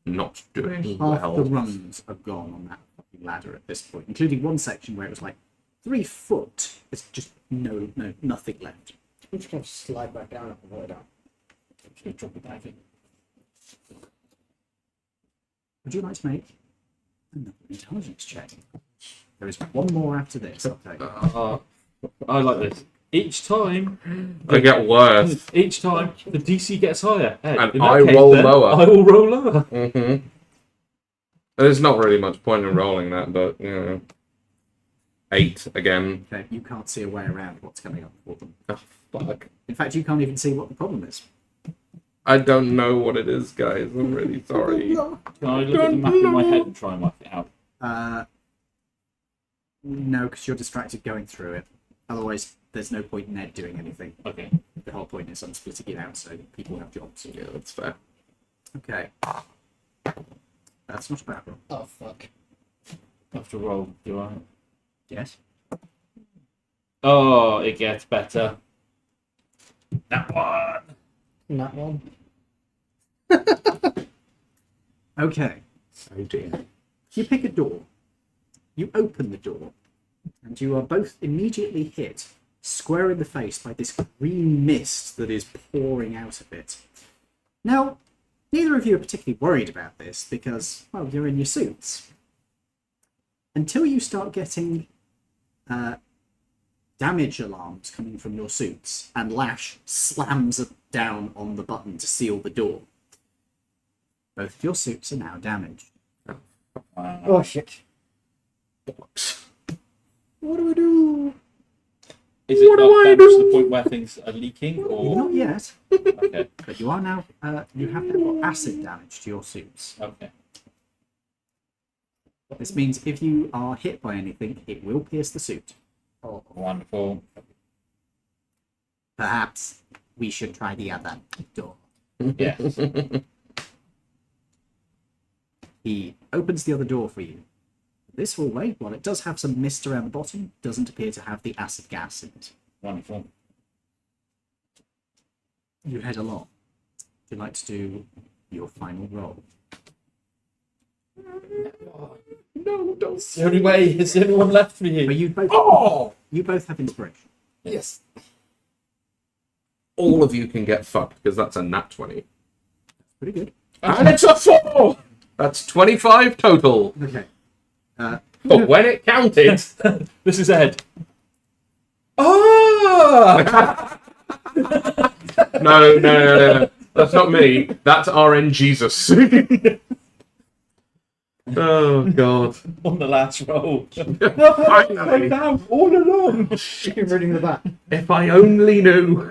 Not doing half the well. rungs are gone on that fucking ladder at this point, including one section where it was like 3 foot. It's just nothing left. I'm just going to slide back down and avoid that. I'm just going to drop it back in. Would you like to make another intelligence check? There is one more after this, I'll tell you. I like this. Each time I get worse. Each time the DC gets higher. Hey, And in that I case, roll then, lower. I will roll lower. Mm-hmm. There's not really much point in rolling that, but, 8 again. Okay, you can't see a way around what's coming up for them. Oh, fuck. In fact, you can't even see what the problem is. I don't know what it is, guys. I'm really sorry. Can I look at the map in my head and try and work it out? No, because you're distracted going through it. Otherwise, there's no point in Ed doing anything. Okay. The whole point is I'm splitting it out so people have jobs. Yeah, that's fair. Okay. That's not a bad roll. Oh, fuck. I have to roll, do I? Yes. Oh, it gets better. That one. That one. Okay. Oh dear. You pick a door. You open the door. And you are both immediately hit square in the face by this green mist that is pouring out of it. Now, neither of you are particularly worried about this because, well, you're in your suits. Until you start getting damage alarms coming from your suits, and Lash slams down on the button to seal the door. Both of your suits are now damaged. Oh, shit. What do we do? Is it not damaged to the point where things are leaking? Or Not yet, okay, but you are now. You have now got acid damage to your suits. okay. This means if you are hit by anything, it will pierce the suit. Oh, wonderful. Perhaps we should try the other door. Yes. He opens the other door for you. This hallway, while it does have some mist around the bottom, doesn't appear to have the acid gas in it. Wonderful. You head along. Would you like to do your final roll? No, don't. It's the only way. It's the only one left for you. But you both, Oh! you both have inspiration. Yes. All of you can get fucked because that's a nat 20. Pretty good. And it's a 4! That's 25 total. Okay. But when it counted. This is Ed. Ah! No. That's not me. That's RN Jesus. Oh God! On the last roll. Finally. down all along. You're reading the back. If I only knew.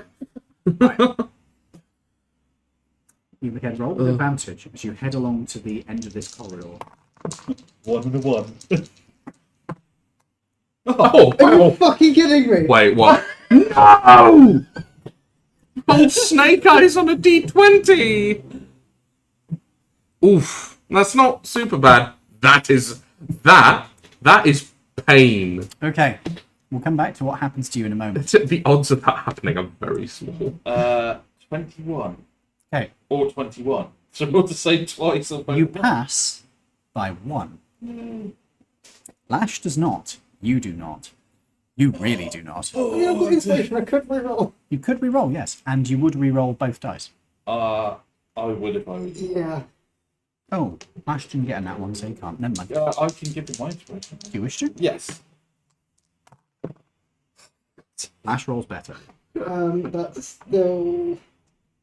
You can roll with advantage as you head along to the end of this corridor. 1 and a 1. Oh, Are you wow. fucking kidding me? Wait, what? No! Old Snake Eyes on a D20! Oof. That's not super bad. That is pain. Okay, we'll come back to what happens to you in a moment. The odds of that happening are very small. 21. Okay, Or 21. So we'll just say twice or both. you pass by 1. Lash does not. You do not. You really do not. Yeah, but inspiration, I could reroll. You could re-roll, yes, and you would re-roll both dice. I would if I was. Yeah. Oh, Lash didn't get a nat 1, so you can't. Never mind. I can give him my inspiration. Do you wish to? Yes. Lash rolls better. That's still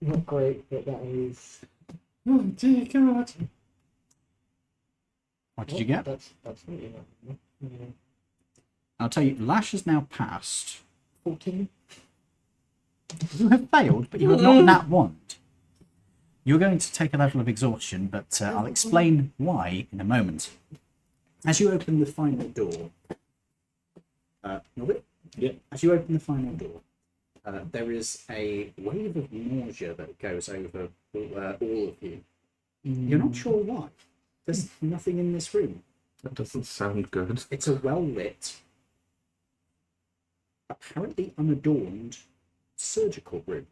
not great, but that is. Oh dear God. What did you get? That's not enough. Yeah. I'll tell you, Lash has now passed. 14. You have failed, but you have not nat 1. You're going to take a level of exhaustion, but I'll explain why in a moment. As you open the final door, Norbit? Yeah. As you open the final door, there is a wave of nausea that goes over all of you. You're not sure why. There's nothing in this room. That doesn't sound good. It's a well-lit, apparently unadorned surgical room.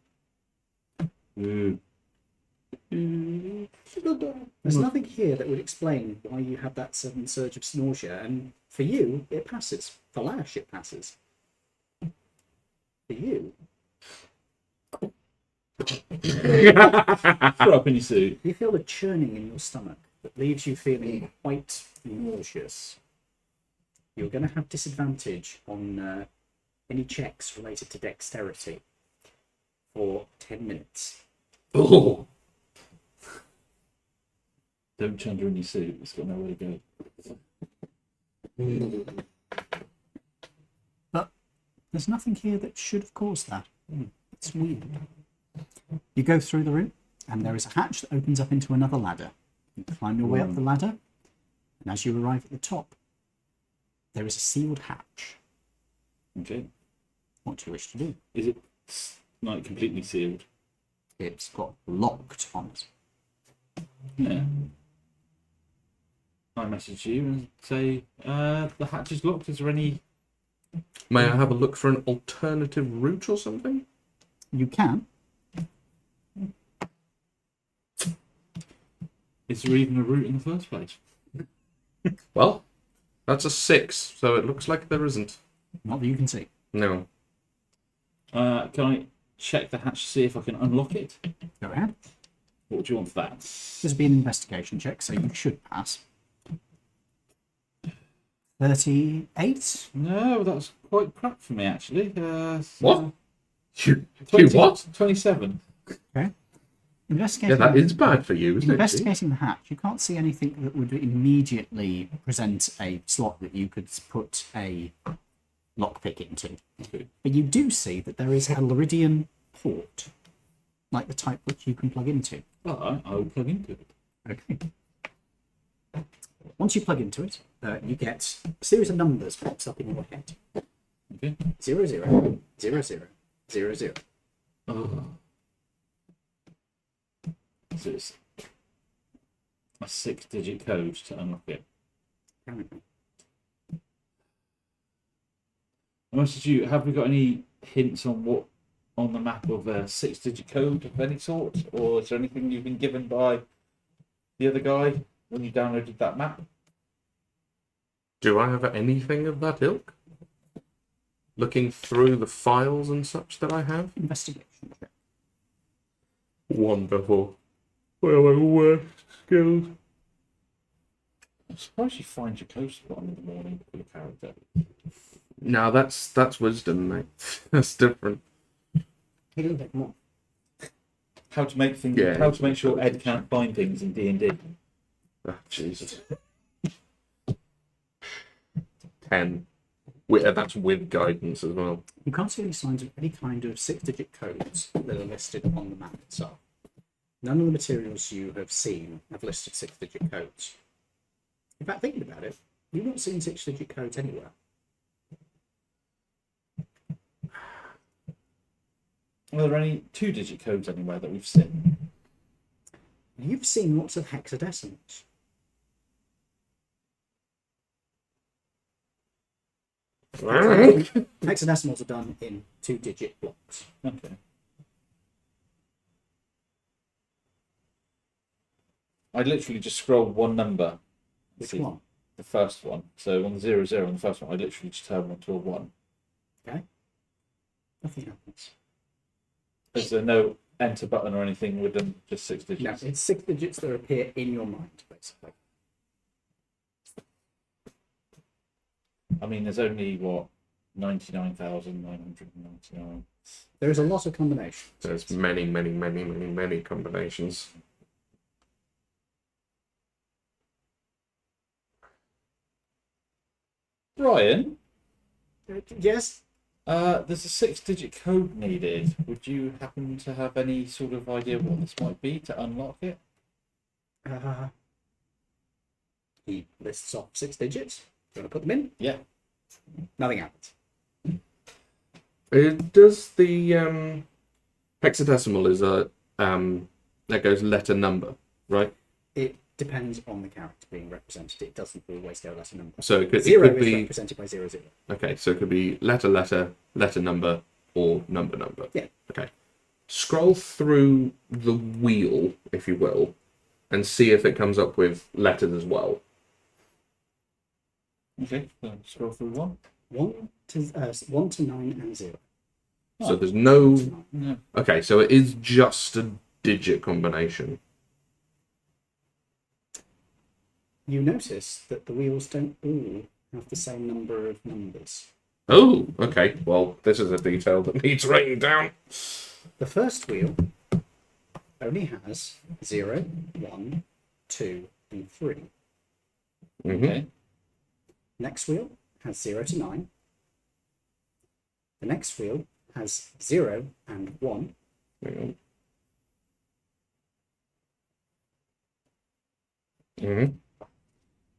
There's nothing here that would explain why you have that sudden surge of nausea, and for you, it passes. For Lash, it passes. For you, Throw up in your suit. you feel a churning in your stomach that leaves you feeling quite nauseous. You're going to have disadvantage on any checks related to dexterity for 10 minutes. Oh. Don't chunder in your suit. It's got nowhere to go. But there's nothing here that should have caused that. It's weird. You go through the room, and there is a hatch that opens up into another ladder. You climb your way up the ladder, and as you arrive at the top, there is a sealed hatch. Okay. What do you wish to do? Is it like completely sealed? It's got locked on it. Yeah. I message you and say, the hatch is locked. Is there any... May I have a look for an alternative route or something? You can. Is there even a route in the first place? Well, that's a 6, so it looks like there isn't. Not that you can see. No. Can I check the hatch to see if I can unlock it? Go ahead. What do you want for that? This would be an investigation check, so you should pass. 38? No, that's quite crap for me, actually. What? You 20, what? 27. Investigating, Yeah, that is bad for you, isn't it? investigating the hatch, you can't see anything that would immediately present a slot that you could put a lockpick into. Okay. But you do see that there is a Laridian port, like the type which you can plug into. Well, I will plug into it. Okay. Once you plug into it, you get a series of numbers pops up in your head. Okay. 00, 00, 00, 00. Oh. So it's a 6-digit code to unlock it. Apparently. I message you, have we got any hints on what on the map of a 6-digit code of any sort? Or is there anything you've been given by the other guy when you downloaded that map? Do I have anything of that ilk? Looking through the files and such that I have? Investigation check. Wonderful. Well, my worst skills. I'm surprised you find your clothes spot in the morning for your character. No, that's wisdom, mate. That's different. He didn't take more. How to make things? Yeah. How to make sure Ed can't find things in D&D? Ah, Jesus. 10. That's with guidance as well. You can't see any signs of any kind of 6-digit codes that are listed on the map itself. None of the materials you have seen have listed 6-digit codes. In fact, thinking about it, you've not seen 6-digit codes anywhere. Are there any 2-digit codes anywhere that we've seen? You've seen lots of hexadecimals. Hexadecimals are done in 2-digit blocks. Okay. I literally just scrolled one number. Which See, one? The first one. So on the 00 on the first one, I literally just turned one to a 1. Okay. Nothing happens. Is there no enter button or anything with them? Just 6 No, digits? it's 6 digits that appear in your mind, basically. I mean, there's only, what, 99,999. There is a lot of combinations. There's many combinations. Brian, Yes. there's a 6-digit code needed. Would you happen to have any sort of idea what this might be to unlock it? He lists off 6 digits. Do you want to put them in? Yeah. Nothing happens. Does the hexadecimal is a that goes letter number, right? It depends on the character being represented. It doesn't always go letter number. So it could Zero is be represented by 00. okay. So it could be letter number, or number. Yeah. Okay. Scroll through the wheel, if you will, and see if it comes up with letters as well. Okay, so scroll through one. 1 to 9 and 0. So there's no. No. Okay, so it is just a digit combination. You notice that the wheels don't all have the same number of numbers. Oh, okay. Well, this is a detail that needs writing down. The first wheel only has 0, 1, 2, and 3. Mm-hmm. Okay. Next wheel has 0 to 9. The next wheel has 0 and 1. Mm-hmm.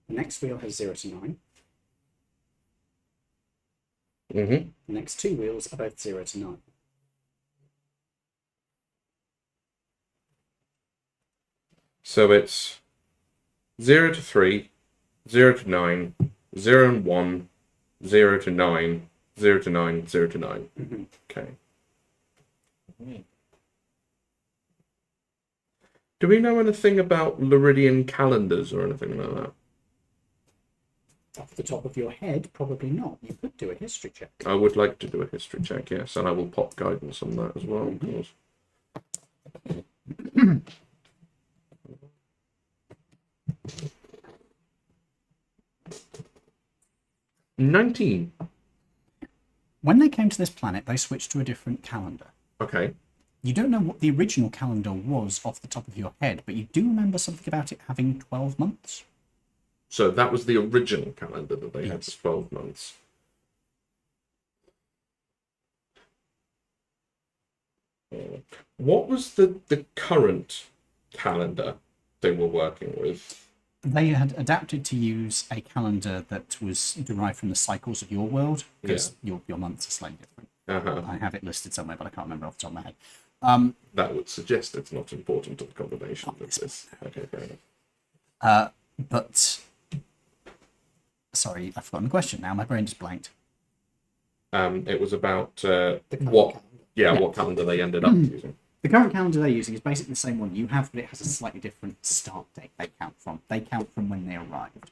The next wheel has 0 to 9. Mm-hmm. The next 2 wheels are both 0 to 9. So it's 0 to 3, 0 to 9, 0 and 1, 0 to 9, 0 to 9, 0 to 9. Mm-hmm. Okay. Mm. Do we know anything about Laridian calendars or anything like that? Off the top of your head, probably not. You could do a history check. I would like to do a history check, yes, and I will pop guidance on that as well, of course. 19. When they came to this planet, they switched to a different calendar. Okay. You don't know what the original calendar was off the top of your head, but you do remember something about it having 12 months. So that was the original calendar that they had Yes. for 12 months. What was the current calendar they were working with? They had adapted to use a calendar that was derived from the cycles of your world, because your months are slightly different. Uh-huh. I have it listed somewhere, but I can't remember off the top of my head. That would suggest it's not important to the combination of this. Okay, fair enough. But sorry, I've forgotten the question now. My brain just blanked. It was about current what calendar. what calendar they ended up using. The current calendar they're using is basically the same one you have, but it has a slightly different start date they count from. They count from when they arrived.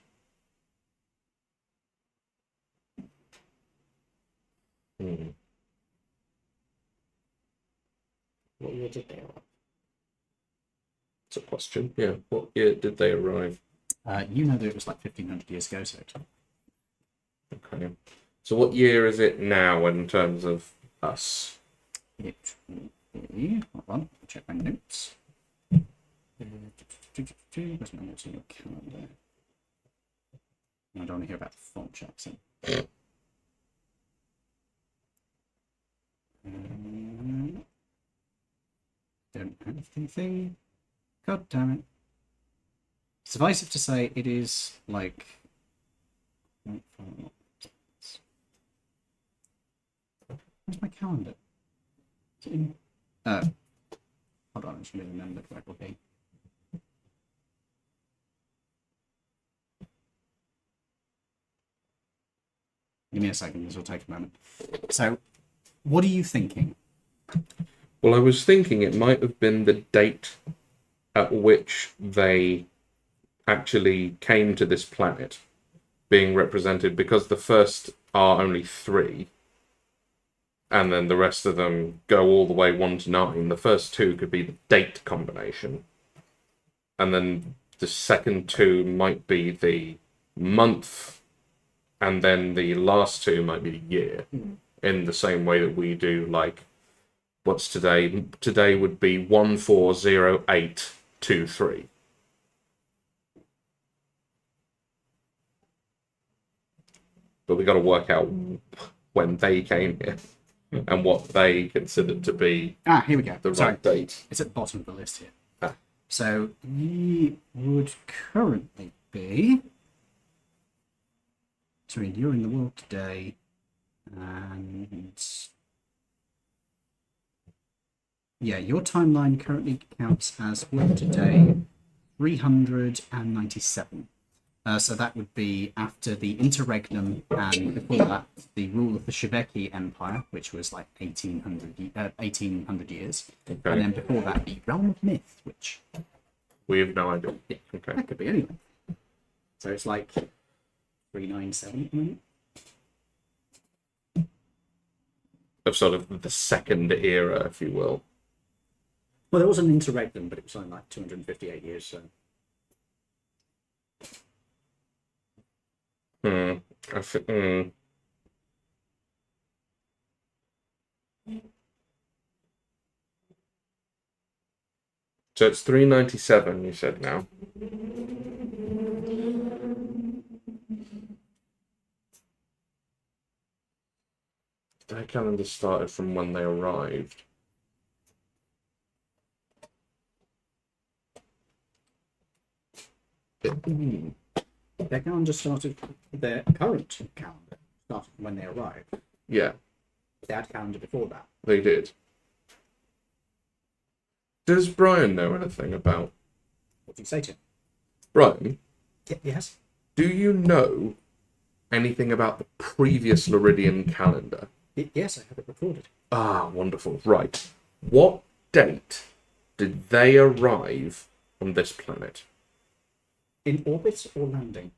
Hmm. What year did they arrive? It's a question. Yeah. What year did they arrive? You know that it was like 1,500 years ago, so Okay. So what year is it now in terms of us? it will be. Hold on, I'll check my notes. Where's my notes in your calendar? I don't want to hear about the font checks. Don't have anything. God damn it. Suffice it to say, it is like. Where's my calendar? Is it in... hold on, I just remembered where it will be. Give me a second, this will take a moment. So, what are you thinking? Well, I was thinking it might have been the date at which they actually came to this planet being represented, because the first are only 3, and then the rest of them go all the way 1 to 9. The first 2 could be the date combination, and then the second 2 might be the month, and then the last 2 might be the year, in the same way that we do, like, what's today? Today would be 140823. But we got to work out when they came here and what they considered to be Here we go. the Sorry. right date. It's at the bottom of the list here. Ah. So, ye would currently be. Sorry, you're in the world today. And. Yeah, your timeline currently counts as world today 397. So that would be after the interregnum, and before that, the rule of the Shiveki Empire, which was like 1800 years. Okay. And then before that, the realm of myth, which We have no idea. Okay. that could be anything. So it's like 397 at the moment. Of sort of the second era, if you will. Well, there was an interregnum, but it was only like 258 years. So So it's 397, you said now. Their calendar started from when they arrived. their calendar started. Their current calendar started when they arrived. Yeah, They had a calendar before that. they did. Does Brian know anything about... What do you say to him? Brian, Yes. do you know anything about the previous Laridian calendar? Yes, I have it recorded. Ah, wonderful. Right. What date did they arrive on this planet? In orbit or landing?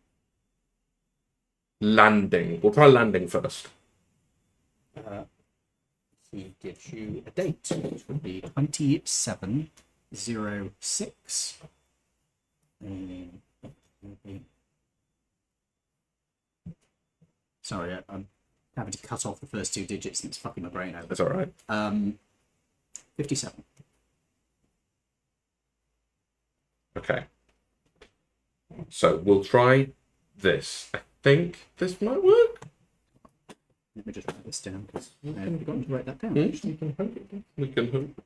Landing. We'll try landing first. He gives you a date, which would be 2706. Sorry, I'm having to cut off the first 2 digits and it's fucking my brain over. That's all right. 57. Okay. So we'll try this. I think this might work. Let me just write this down because I've forgotten to write that down. We can hope.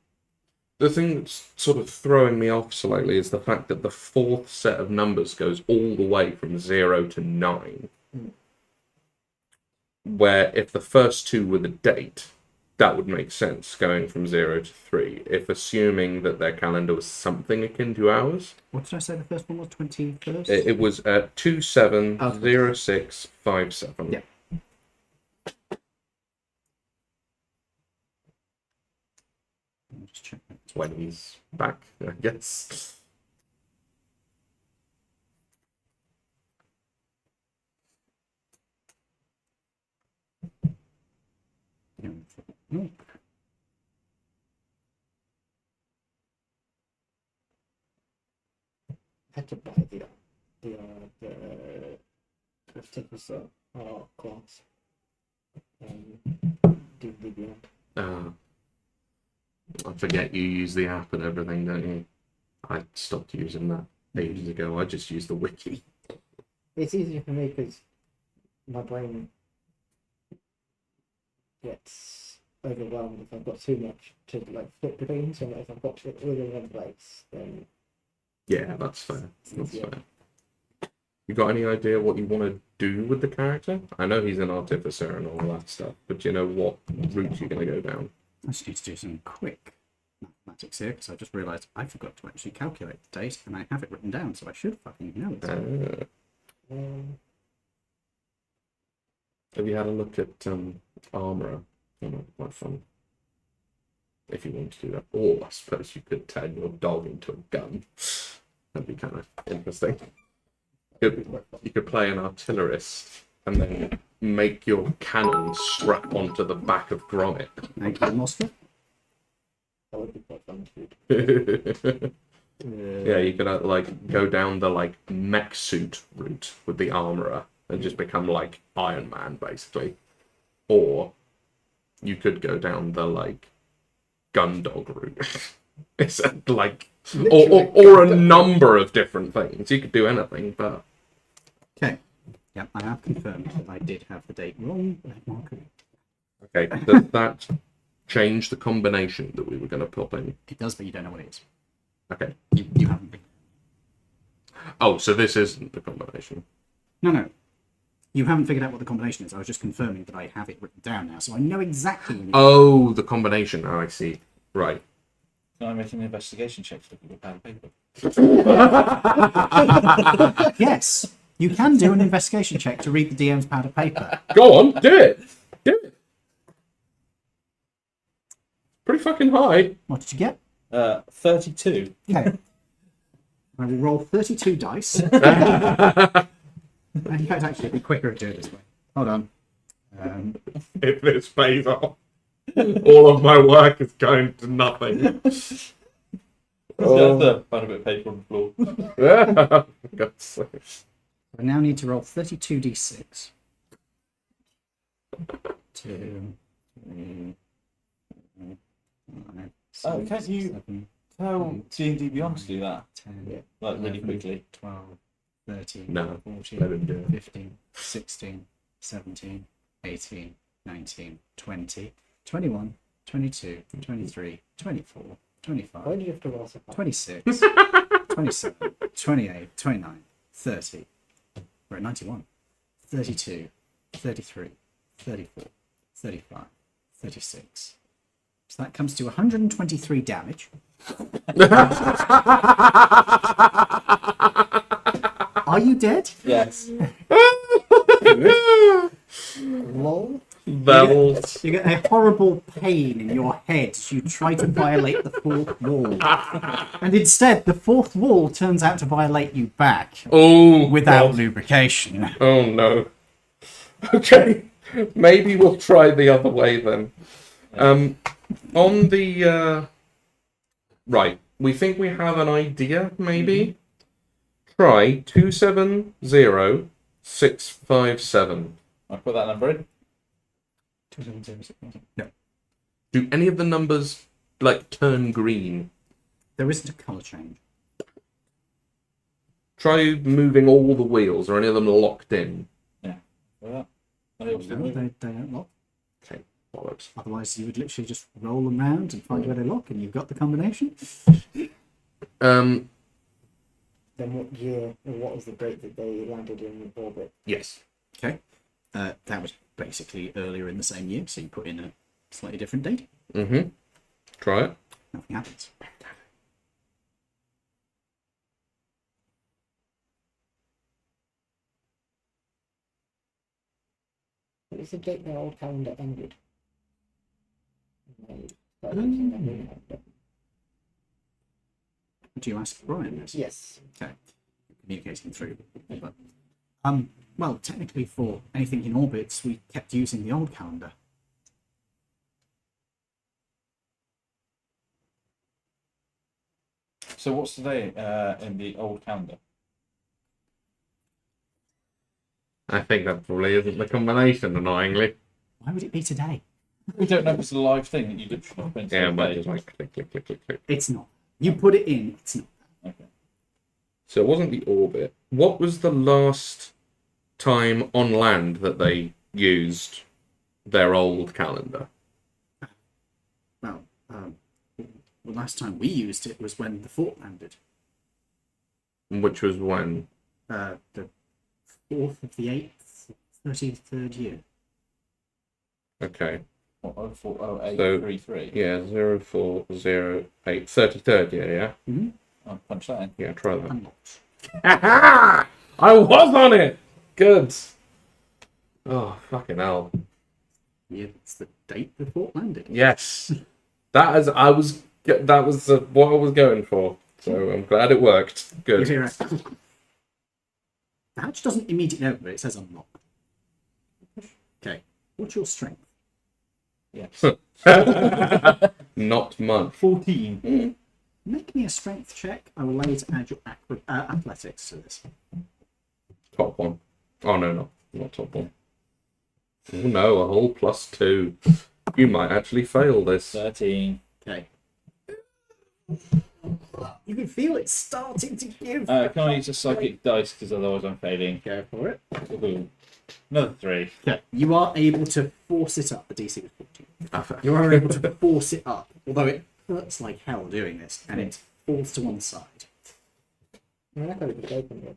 The thing that's sort of throwing me off slightly is the fact that the 4th set of numbers goes all the way from 0 to 9. Where if the first 2 were the date, that would make sense, going from 0 to 3. If assuming that their calendar was something akin to ours, What did I say the first one was? 21st? it was 270657. Yeah. I'll just check that. When he's back, I guess. No. Had to buy the Artificer class. D&D Beyond. I forget you use the app and everything, don't you? I stopped using that ages ago. I just use the wiki. It's easier for me because my brain gets overwhelmed if I've got too much to like flip between. So if I've got it all in one place, then Yeah, that's fair. That's Yeah. fair. You got any idea what you want to do with the character? I know he's an artificer and all that stuff, but do you know what route you're going to go down? I just need to do some quick mathematics here because I just realised I forgot to actually calculate the date and I have it written down, so I should fucking know it. Have you had a look at armor? Quite fun. If you want to do that, or I suppose you could turn your dog into a gun. That'd be kind of interesting. You could play an artillerist and then make your cannon strap onto the back of Gromit. Thank you, Moscow. that would be quite fun to Yeah, you could like go down the like mech suit route with the armorer and just become like Iron Man basically, or you could go down the like gun dog route. It's like or a number of different things. You could do anything, but Okay. Yeah, I have confirmed that I did have the date wrong. okay. Does that change the combination that we were going to pop in? It does, but you don't know what it is. Okay. You haven't been. Oh, so this isn't the combination. No. You haven't figured out what the combination is. I was just confirming that I have it written down now, so I know exactly. Oh, the combination. Oh, I see. Right. Can I make an investigation check to look at your pad of paper? Yes, you can do an investigation check to read the DM's pad of paper. Go on, do it. Do it. Pretty fucking high. What did you get? 32. Okay. I will roll 32 dice. In fact, actually, it'd be quicker to do it this way. Hold on. If this pays off, all of my work is going to nothing. Found a bit of paper on the floor. Yeah. For God's sake. I now need to roll 32d6. 2, 3, 5, 6, Oh, can't you 7, tell D&D Beyond to do that? 10, Like, really 11, quickly. 12, 13, No, 14, let him do it. 15, 16, 17, 18, 19, 20, 21, 22, 23, 24, 25, Why do you have to roll so high? 26, 27, 28, 29, 30. We're at 91. 32, 33, 34, 35, 36. So that comes to 123 damage. Are you dead? Yes. Lol. Bells. You get a horrible pain in your head as you try to violate the fourth wall. And instead, the fourth wall turns out to violate you back Oh, without God. lubrication. Oh no. Okay, maybe we'll try the other way then. On the right, we think we have an idea. Maybe try 270657. I'll put that number in. 2706. No, Do any of the numbers like turn green? there isn't a colour change. Try moving all the wheels. Are any of them locked in? Like that. No, they don't lock. Okay, bollocks. Otherwise, you would literally just roll them round and find where they lock, and you've got the combination. Um. Then what year or what was the date that they landed in orbit? Yes. Okay. That was basically earlier in the same year, so you put in a slightly different date. Mm-hmm. Try it. Nothing happens. What was the date their old calendar ended? They started using their new calendar. Do you ask Brian this? Yes. Okay. Communicating through. But, well, technically for anything in orbits, we kept using the old calendar. So what's today in the old calendar? I think that probably isn't the combination, annoyingly. Why would it be today? We don't know if it's a live thing that you literally print. Yeah, but just like click, click, click, click, click. It's not. You put it in, it's not. Okay. So it wasn't the orbit. What was the last time on land that they used their old calendar. Well, the last time we used it was when the fort landed. Which was when? The 4th of the 8th, 33rd year. Okay. What, 0408 So- 33? Yeah, 0408. 33rd year, yeah? Mm-hmm. I'll punch that in. Yeah, try that. Unlocked. Aha! I was on it! Good. Oh, fucking hell. Yeah, it's the date the fort landed. Yes. That was what I was going for. So I'm glad it worked. You Good. hear a... The hatch doesn't immediately open, but it says unlock. Okay, what's your strength? Yes. Not much. 14. Make me a strength check. I will allow you to add your athletics to this. Top one. Oh no, not top one. Oh no, a whole +2. You might actually fail this. 13. Okay. You can feel it starting to give. Can I use a psychic dice because otherwise I'm failing? Go for it. Woohoo. Another 3. Okay. You are able to force it up. The DC was 14. Perfect. You are able to force it up, although it hurts like hell doing this, and it falls to one side. I mean, I could have just opened it.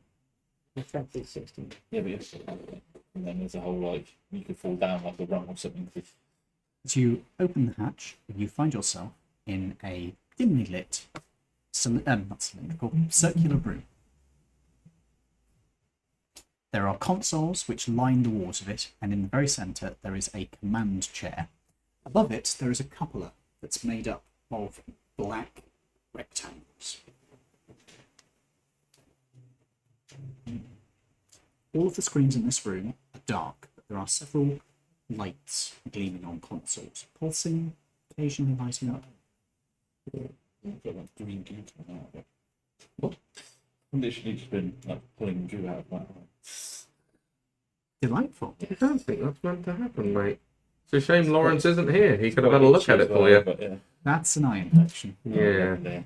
My strength is 16. Yeah, but and then there's a whole like you could fall down like a rung or something. As you open the hatch, you find yourself in a dimly lit, not cylindrical, circular room. There are consoles which line the walls of it, and in the very centre there is a command chair. Above it there is a cupola that's made up of black rectangles. All of the screens in this room are dark, but there are several lights gleaming on consoles, pulsing, occasionally lighting up. Got like green goo coming out of it. What? I've literally just been like pulling goo out of my eye. Delightful. I don't think that's meant to happen, mate. It's a shame Lawrence isn't here. He could have had a look at it for you. But, yeah. That's an eye infection. Yeah. Yeah.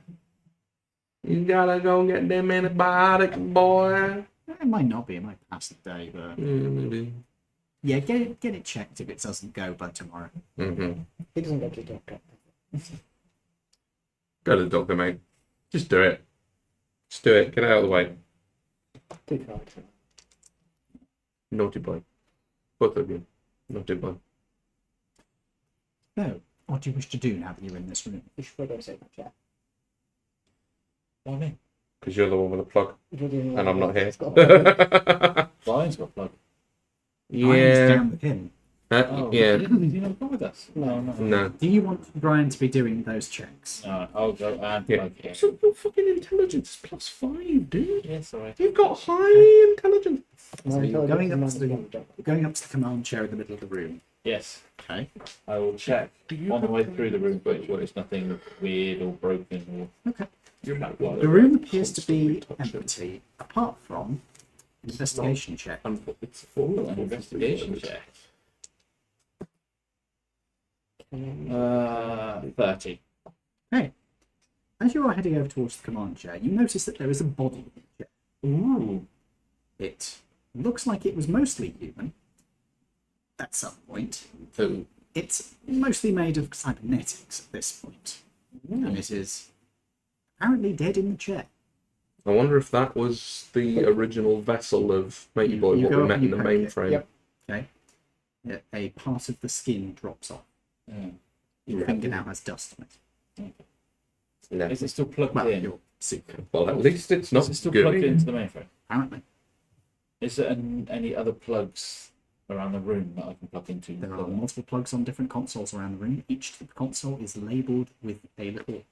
You gotta go get them antibiotics, boy. It might not be, it might pass the day, but Yeah, maybe. yeah, get it checked if it doesn't go by tomorrow. Mm-hmm. He doesn't go to the doctor. Go to the doctor, mate. Just do it. Just do it. Get out of the way. Too far. Naughty boy. Both of you. Naughty boy. So, what do you wish to do now that you're in this room? You should probably go save my chat. Why me? Because you're the one with the plug. You're the only one And I'm not here. that's got a- Lion's got a plug. Brian's Yeah. down with him. Yeah. Is he not come with us? No. No. Do you want Brian to be doing those checks? No, I'll go and Yeah. plug in. So your fucking intelligence is +5, dude. Yeah, sorry. You've got high intelligence. My So you're intelligence going is up not to the the- one doctor. You're going up to the command chair in the middle of the room. Yes, Okay. I will check on the way through the room to make sure there's nothing weird or broken or. Okay. Like The room appears to be empty, apart from an investigation check. It's Ooh, an investigation check. 30. As you are heading over towards the command chair, you notice that there is a body in the chair. Ooh. It looks like it was mostly human at some point. So, It's mostly made of cybernetics at this point, and it is apparently dead in the chair. I wonder if that was the original vessel of Matey Boy, You what go we up met and in you the poke it. mainframe. Yep. Okay. A part of the skin drops off. Yeah. Your finger now has dust on it. Yeah. Is it still plugged Well, in? your suit, Well, at least it's not Is it still plugged gooey. into the mainframe? apparently. Is there any other plugs around the room that I can plug into? There are multiple plugs on different consoles around the room. Each console is labelled with a little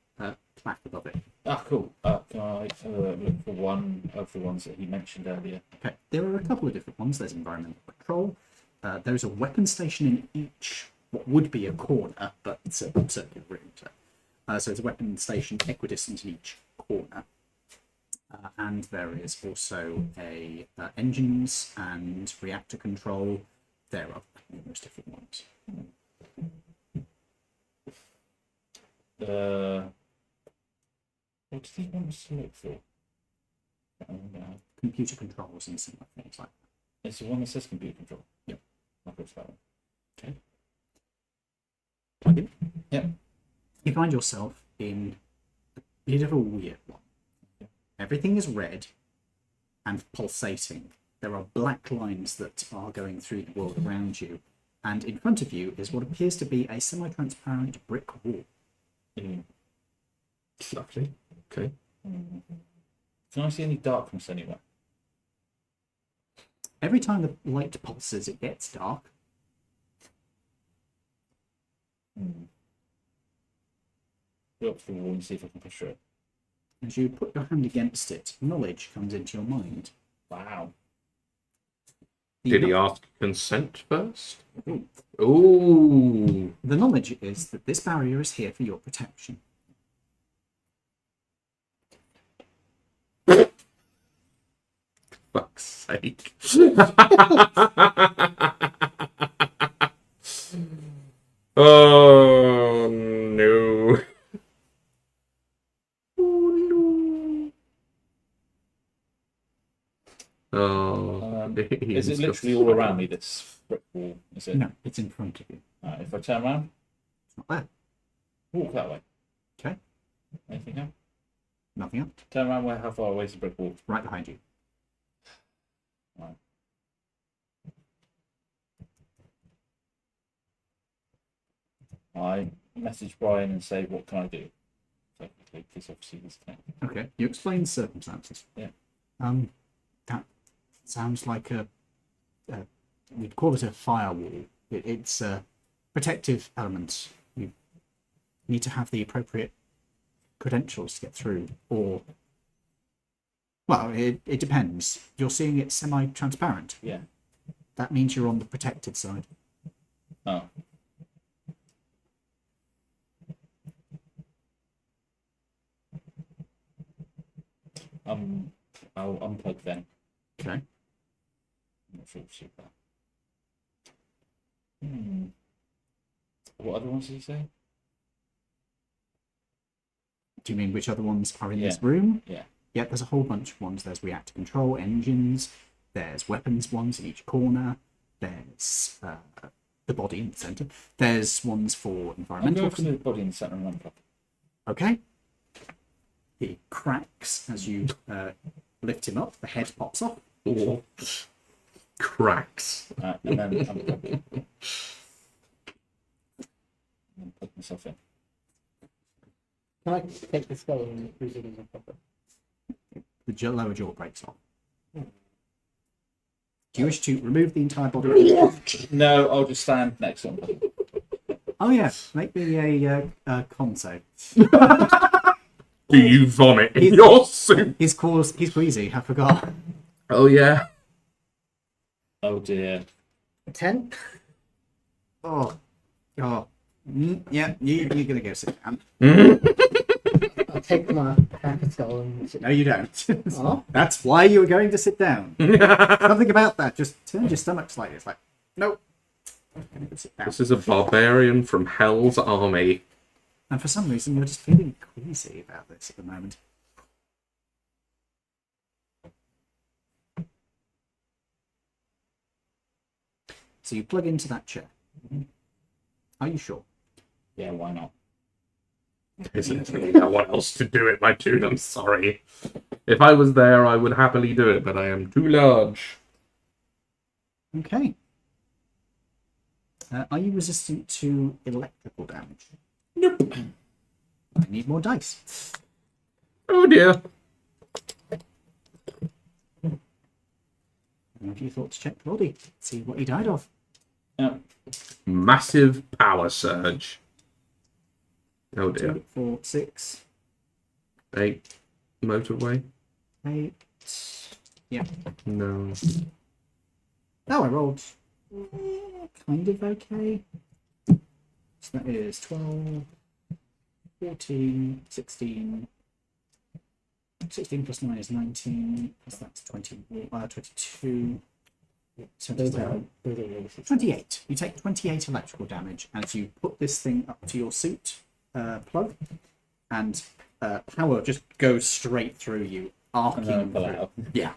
plaque above it. Ah, cool. Can I look for one of the ones that he mentioned earlier? Okay. There are a couple of different ones. There's environmental control. There's a weapon station in each, what would be a corner, but it's a circular room. So there's a weapon station equidistant in each corner. And there is also a engines and reactor control. There are numerous different ones. What does he want us to look for? Computer controls and similar things like that. It's the one that says computer control. Yep. I'll go for that one. You find yourself in a bit of a weird one. Everything is red and pulsating. There are black lines that are going through the world around you, and in front of you is what appears to be a semi-transparent brick wall. Lovely. Okay. Can I see any darkness anywhere? Every time the light pulses, it gets dark. Go up to the wall and see if I can push through it. As you put your hand against it, knowledge comes into your mind. Wow. Did he ask consent first? Ooh. The knowledge is that this barrier is here for your protection. Fuck's sake. Oh no. Oh, Is it literally all around me, this brick wall? Is it? No, it's in front of you. If I turn around, It's not there. walk that way. Okay. Anything else? Nothing up. Turn around, how far away is the brick wall? Right behind you. Right. I message Brian and say, what can I do? Technically, because obviously he's connected. Okay. You explain the circumstances. Yeah. That sounds like we'd call it a firewall. It's a protective element. You need to have the appropriate credentials to get through, or well, it depends. You're seeing it semi-transparent. Yeah. That means you're on the protected side. Oh. I'll unplug then. Okay. I'm not sure if that. What other ones did you say? Do you mean which other ones are in this Yeah. room? Yeah. Yeah, there's a whole bunch of ones. There's reactor control engines. There's weapons ones in each corner. There's the body in the center. There's ones for I'm environmental. going for the body in the center and unplug. Okay. He cracks as you lift him up. The head pops off. Oh. Cracks. And then unplug. And plug myself in. Can I take the skull and use it as a puppet? The lower jaw breaks off. Do you wish to remove the entire body? No, I'll just stand next to him. Oh yeah, make me a con save. Do you vomit in He's- your soup? He's queasy. I forgot. Oh yeah. Oh dear. 10? Oh. Yeah, you're gonna go sit down. I'll take my hacker skull and No, you don't. Oh. That's why you were going to sit down. Something about that just turned your stomach slightly. It's like, nope. I'm gonna go sit down. This is a barbarian from Hell's army. And for some reason, you're just feeling queasy about this at the moment. So you plug into that chair. Are you sure? Yeah, why not? There's literally no one else to do it, my dude. I'm sorry. If I was there, I would happily do it, but I am too large. Okay. Are you resistant to electrical damage? Nope. I need more dice. Oh dear. Have you thought to check the body? See what he died of? Yeah. Massive power surge. Oh dear. 2, 4, 6, 8. Motorway? 8. Yeah. No. Oh, I rolled kind of okay. So that is 12, 14, 16. 16 plus 9 is 19, plus that's 22. So those just, are those are really 28. You take 28 electrical damage as you put this thing up to your suit plug, and power just goes straight through you, And then I'll arcing pull it through. out. Yeah.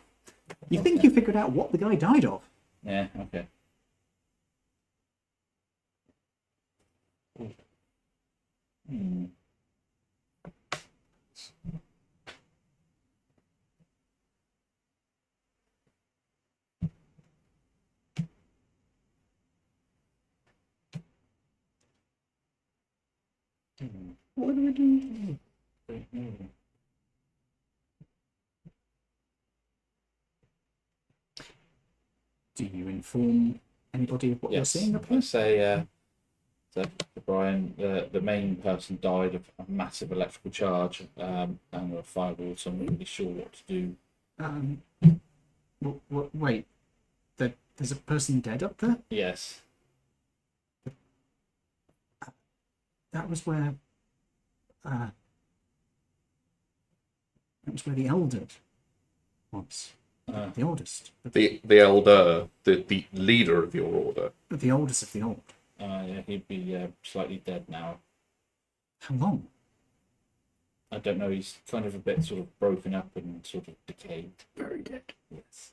You think you figured out what the guy died of? Yeah, okay. What do we do? Do you inform anybody of what you're Yes, seeing up I here? say to Brian, the main person died of a massive electrical charge and a fireball, so I'm not really sure what to do. Wait, there's a person dead up there? Yes. That was where the elder was. The oldest. The elder, the leader of your order. The oldest of the old. Yeah, he'd be slightly dead now. How long? I don't know, he's kind of a bit sort of broken up and sort of decayed. Very dead. Yes.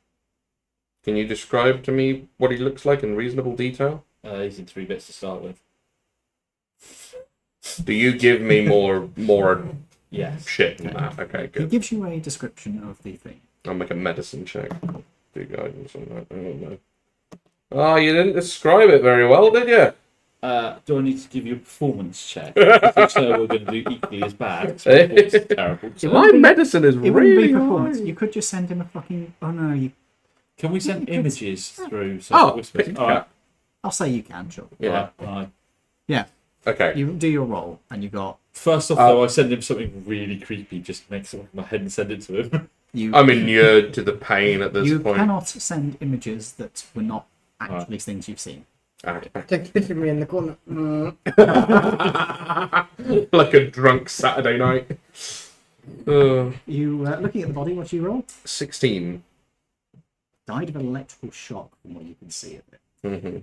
Can you describe to me what he looks like in reasonable detail? He's in 3 bits to start with. Do you give me more Yes. shit than that? Okay, He good. gives you a description of the thing. I'll make a medicine check. Do guidance on that. I don't know. Oh, you didn't describe it very well, did you? Do I need to give you a performance check? If so, we're going to do equally as bad. 'Cause my performance is terrible. So. My medicine is It wouldn't be really performance. high. You could just send him a fucking. Oh no, you. Can we send You could- images through? So Oh, whispers? pick All right. I'll say you can, sure. Yeah. Right. Yeah. Okay. You do your roll, and you got First off, though, I send him something really creepy just to make something in my head and send it to him. you. I'm inured to the pain at this You point. cannot send images that were not actually things you've seen. Ah. Don't look at me in the corner. Like a drunk Saturday night. You looking at the body. What do you roll? 16. Died of an electrical shock, from what you can see of it. Mm-hmm.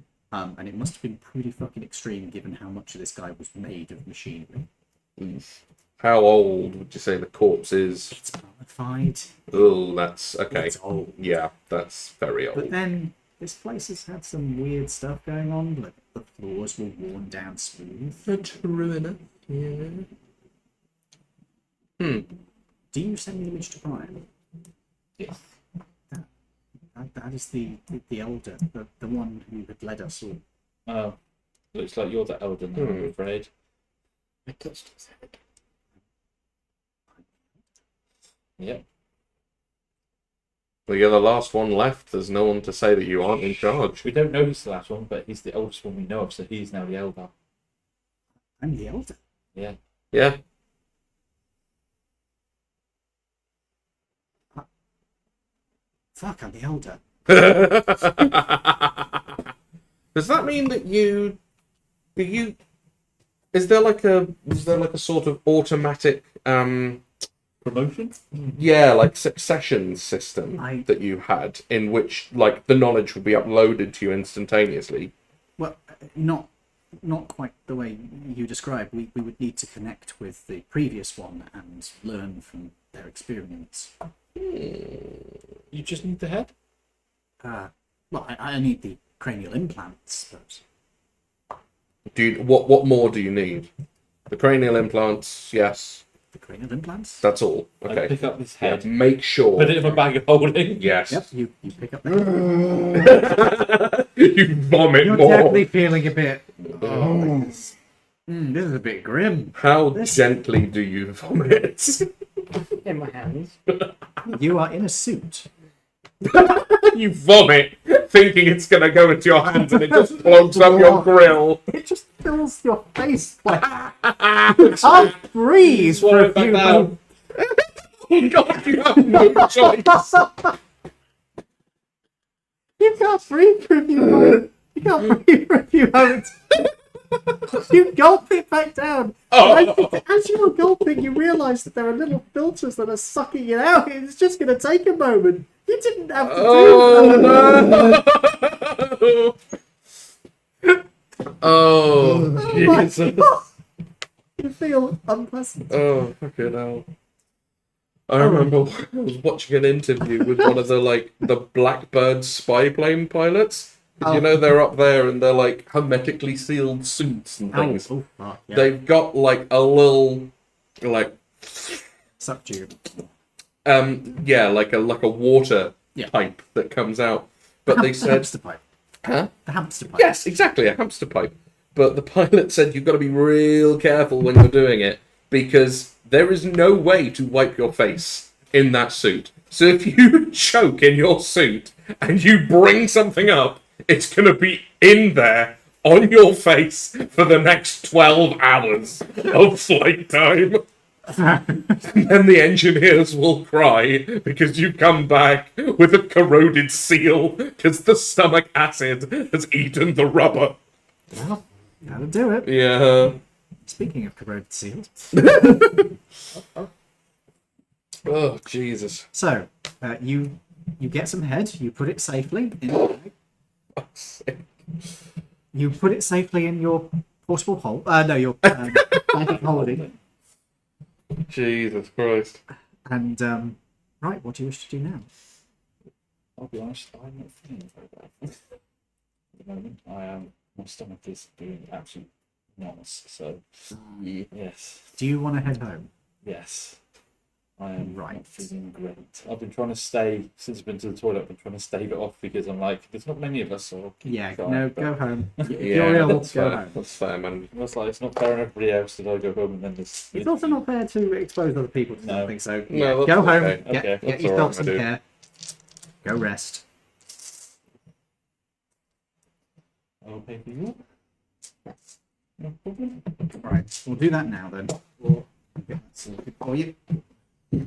And it must have been pretty fucking extreme, given how much of this guy was made of machinery. How old would you say the corpse is? It's mummified. Oh, that's okay. It's old. Yeah, that's very But old. then this place has had some weird stuff going on. Like the floors were worn down smooth. It's ruiner. Yeah. Do you send the image to Brian? Yes. That is the elder, the one who had led us all. Oh, looks like you're the elder now, I'm afraid. I touched his head. Yep. Well, you're the last one left. There's no one to say that you aren't in charge. We don't know who's the last one, but he's the oldest one we know of, so he's now the elder. I'm the elder. Yeah. Yeah. Fuck, I'm the elder. Does that mean that is there like a sort of automatic Promotion? like succession system I- that you had in which like the knowledge would be uploaded to you instantaneously? Well, not quite the way you described. We would need to connect with the previous one and learn from their experience. You just need the head? Well, I need the cranial implants, but What more do you need? The cranial implants, yes. the cranial implants. That's all. I Okay. pick up this Yeah, head, make sure. put it in my bag of holding. Yes. Yep, you pick up the You vomit You're more. definitely feeling a bit. Oh, this is a bit grim. How This- gently do you vomit? In my hands. You are in a suit. You vomit, thinking it's going to go into your hands, and it just clogs up your grill. It just fills your face like you can't breathe for Swallow a it back few down. moments. Oh God, you have no choice. You can't breathe for a few moments. You can't breathe for a few moments. You gulp it back down. Oh. As you're gulping, you realise that there are little filters that are sucking it out. It's just going to take a moment. You didn't have to do that. Oh no! Oh, my Jesus. God. You feel unpleasant. Oh, fucking hell. I remember I was watching an interview with one of the Blackbird spy plane pilots. You know, they're up there and they're like hermetically sealed suits and things. Oh, right, yeah. They've got like a little, like, Suck tube. like a water Yeah. pipe that comes out. But they The said, hamster pipe. huh? The hamster pipe. Yes, exactly, a hamster pipe. but the pilot said you've got to be real careful when you're doing it because there is no way to wipe your face in that suit. So if you choke in your suit and you bring something up, it's going to be in there on your face for the next 12 hours of flight time. And then the engineers will cry because you come back with a corroded seal because the stomach acid has eaten the rubber. Well, that'll do it. Yeah. Speaking of corroded seals. Oh, Jesus. So, you get some head, you put it safely in the bag. You put it safely in your portable hole. No, your bag of holding. Jesus Christ. And, right, what do you wish to do now? I'll be honest, I'm not feeling very well at the moment. My stomach is doing absolute nonsense. So, yes, Do you want to head home? yes. I am Right. not feeling great. I've been trying to stay, since I've been to the toilet, I've been trying to stave it off because I'm like, there's not many of us, so I'll keep Yeah, trying, no, but go home. If Yeah, you're ill, that's go fair. home. That's fair, man. It's like, it's not fair on everybody else that I go home and then there's... It's also not fair to expose other people to No. something, so No, yeah, that's go home, okay. get, Okay, get that's yourself alright, some my dude. care, go rest. I'll pay for you. No problem. Right, we'll do that now then. We'll get that sorted for you. You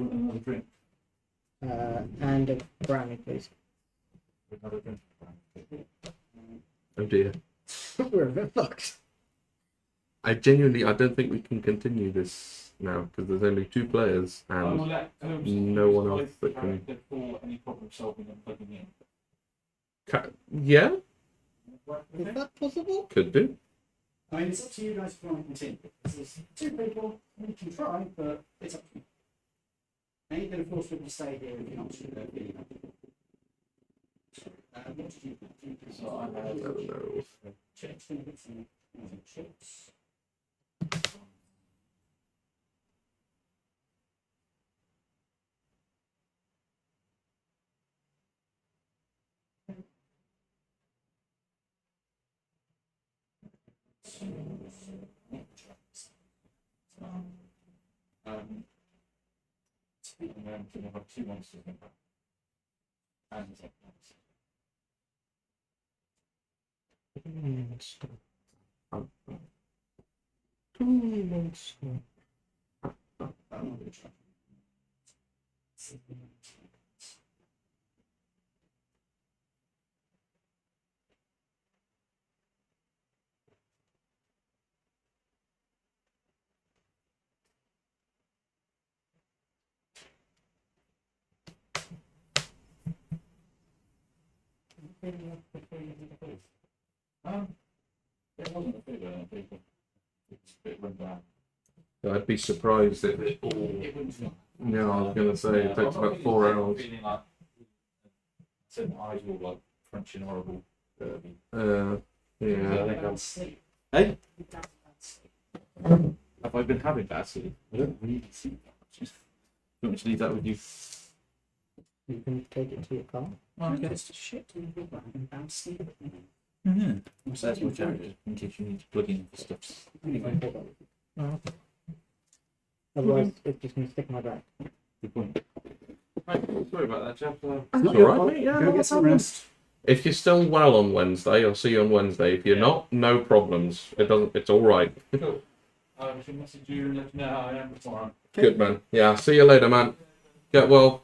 want another drink? And a brownie, please. Another drink? Oh dear. We're a bit fucked. I don't think we can continue this now because there's only 2 players I will and let Holmes no one utilize else the that can- character for any problem solving and plugging in. yeah, Is that possible? could do. I mean, it's up to you guys if you want to continue. There's 2 people, you can try, but it's up to you. I ain't going to force people to stay here if you're not sure they're feeling happy. What did you do? So I I have don't know. Chips, gonna get some chips. and then we have 2 monsters in that. And it wasn't a bit people. It's a bit run down. I'd be surprised if it all. It wouldn't feel. No, I was going to say it takes about 4 hours. Feeling like certain eyes were like crunching horrible. Yeah. I think I'm sleep. Hey? Have I been having bad sleep? I don't really sleep that much. Do you want me to leave that with you? You can take it to your car. Oh, okay. It's just shit. You're having bad sleep. Mm-hmm. So that's my character, in case you need to plug in for stuff. Anyway, Otherwise, it's just going to stick in my back. Good point. Right, sorry about that, Jeff. That's all right, mate. Yeah, go not a get some problem. rest. If you're still well on Wednesday, I'll see you on Wednesday. If you're not, no problems. It doesn't. It's all right. Cool. I should message you and let you know how I am tomorrow. Good man. Yeah. See you later, man. Get well.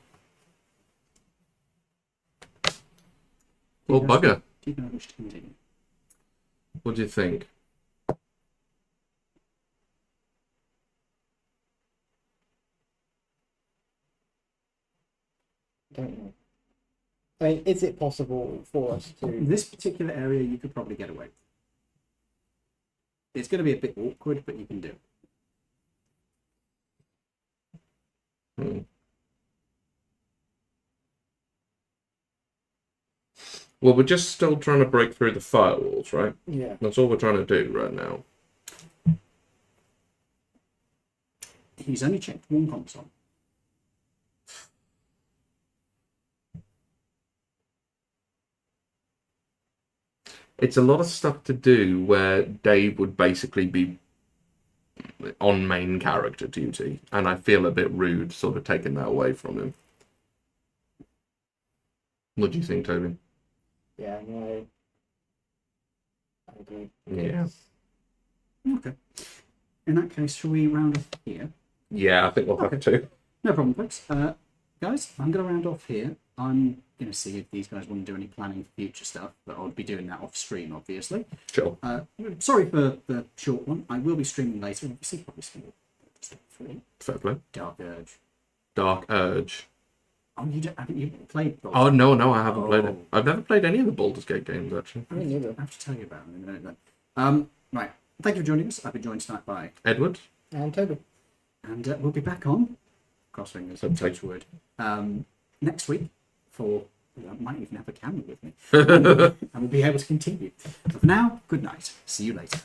Oh bugger. Do you know wish to continue? What do you think? Don't know. I mean, is it possible for us In to? this particular area, you could probably get away. It's going to be a bit awkward, but you can do it. Hmm. Well, we're just still trying to break through the firewalls, right? Yeah. That's all we're trying to do right now. He's only checked one console. it's a lot of stuff to do where Dave would basically be on main character duty, and I feel a bit rude sort of taking that away from him. What do you think, Toby? Yeah, no, I agree. Yeah. Okay. In that case, shall we round off here? Yeah, I think we'll have to. No problem, folks. Guys, I'm going to round off here. I'm going to see if these guys want to do any planning for future stuff, but I'll be doing that off stream, obviously. Sure. Sorry for the short one. I will be streaming later. Obviously, probably some stuff for you. Fair play. Dark Urge. Dark Urge. Oh, haven't you played? Oh, no, I haven't played it. Oh. I've never played any of the Baldur's Gate games, actually. Me neither. I have to tell you about them in a minute then. Right. Thank you for joining us. I've been joined tonight by, Edward? And Toby. and we'll be back on, cross fingers, Okay. touch wood, next week for, I might even have a camera with me, and we'll be able to continue. But for now, good night. See you later.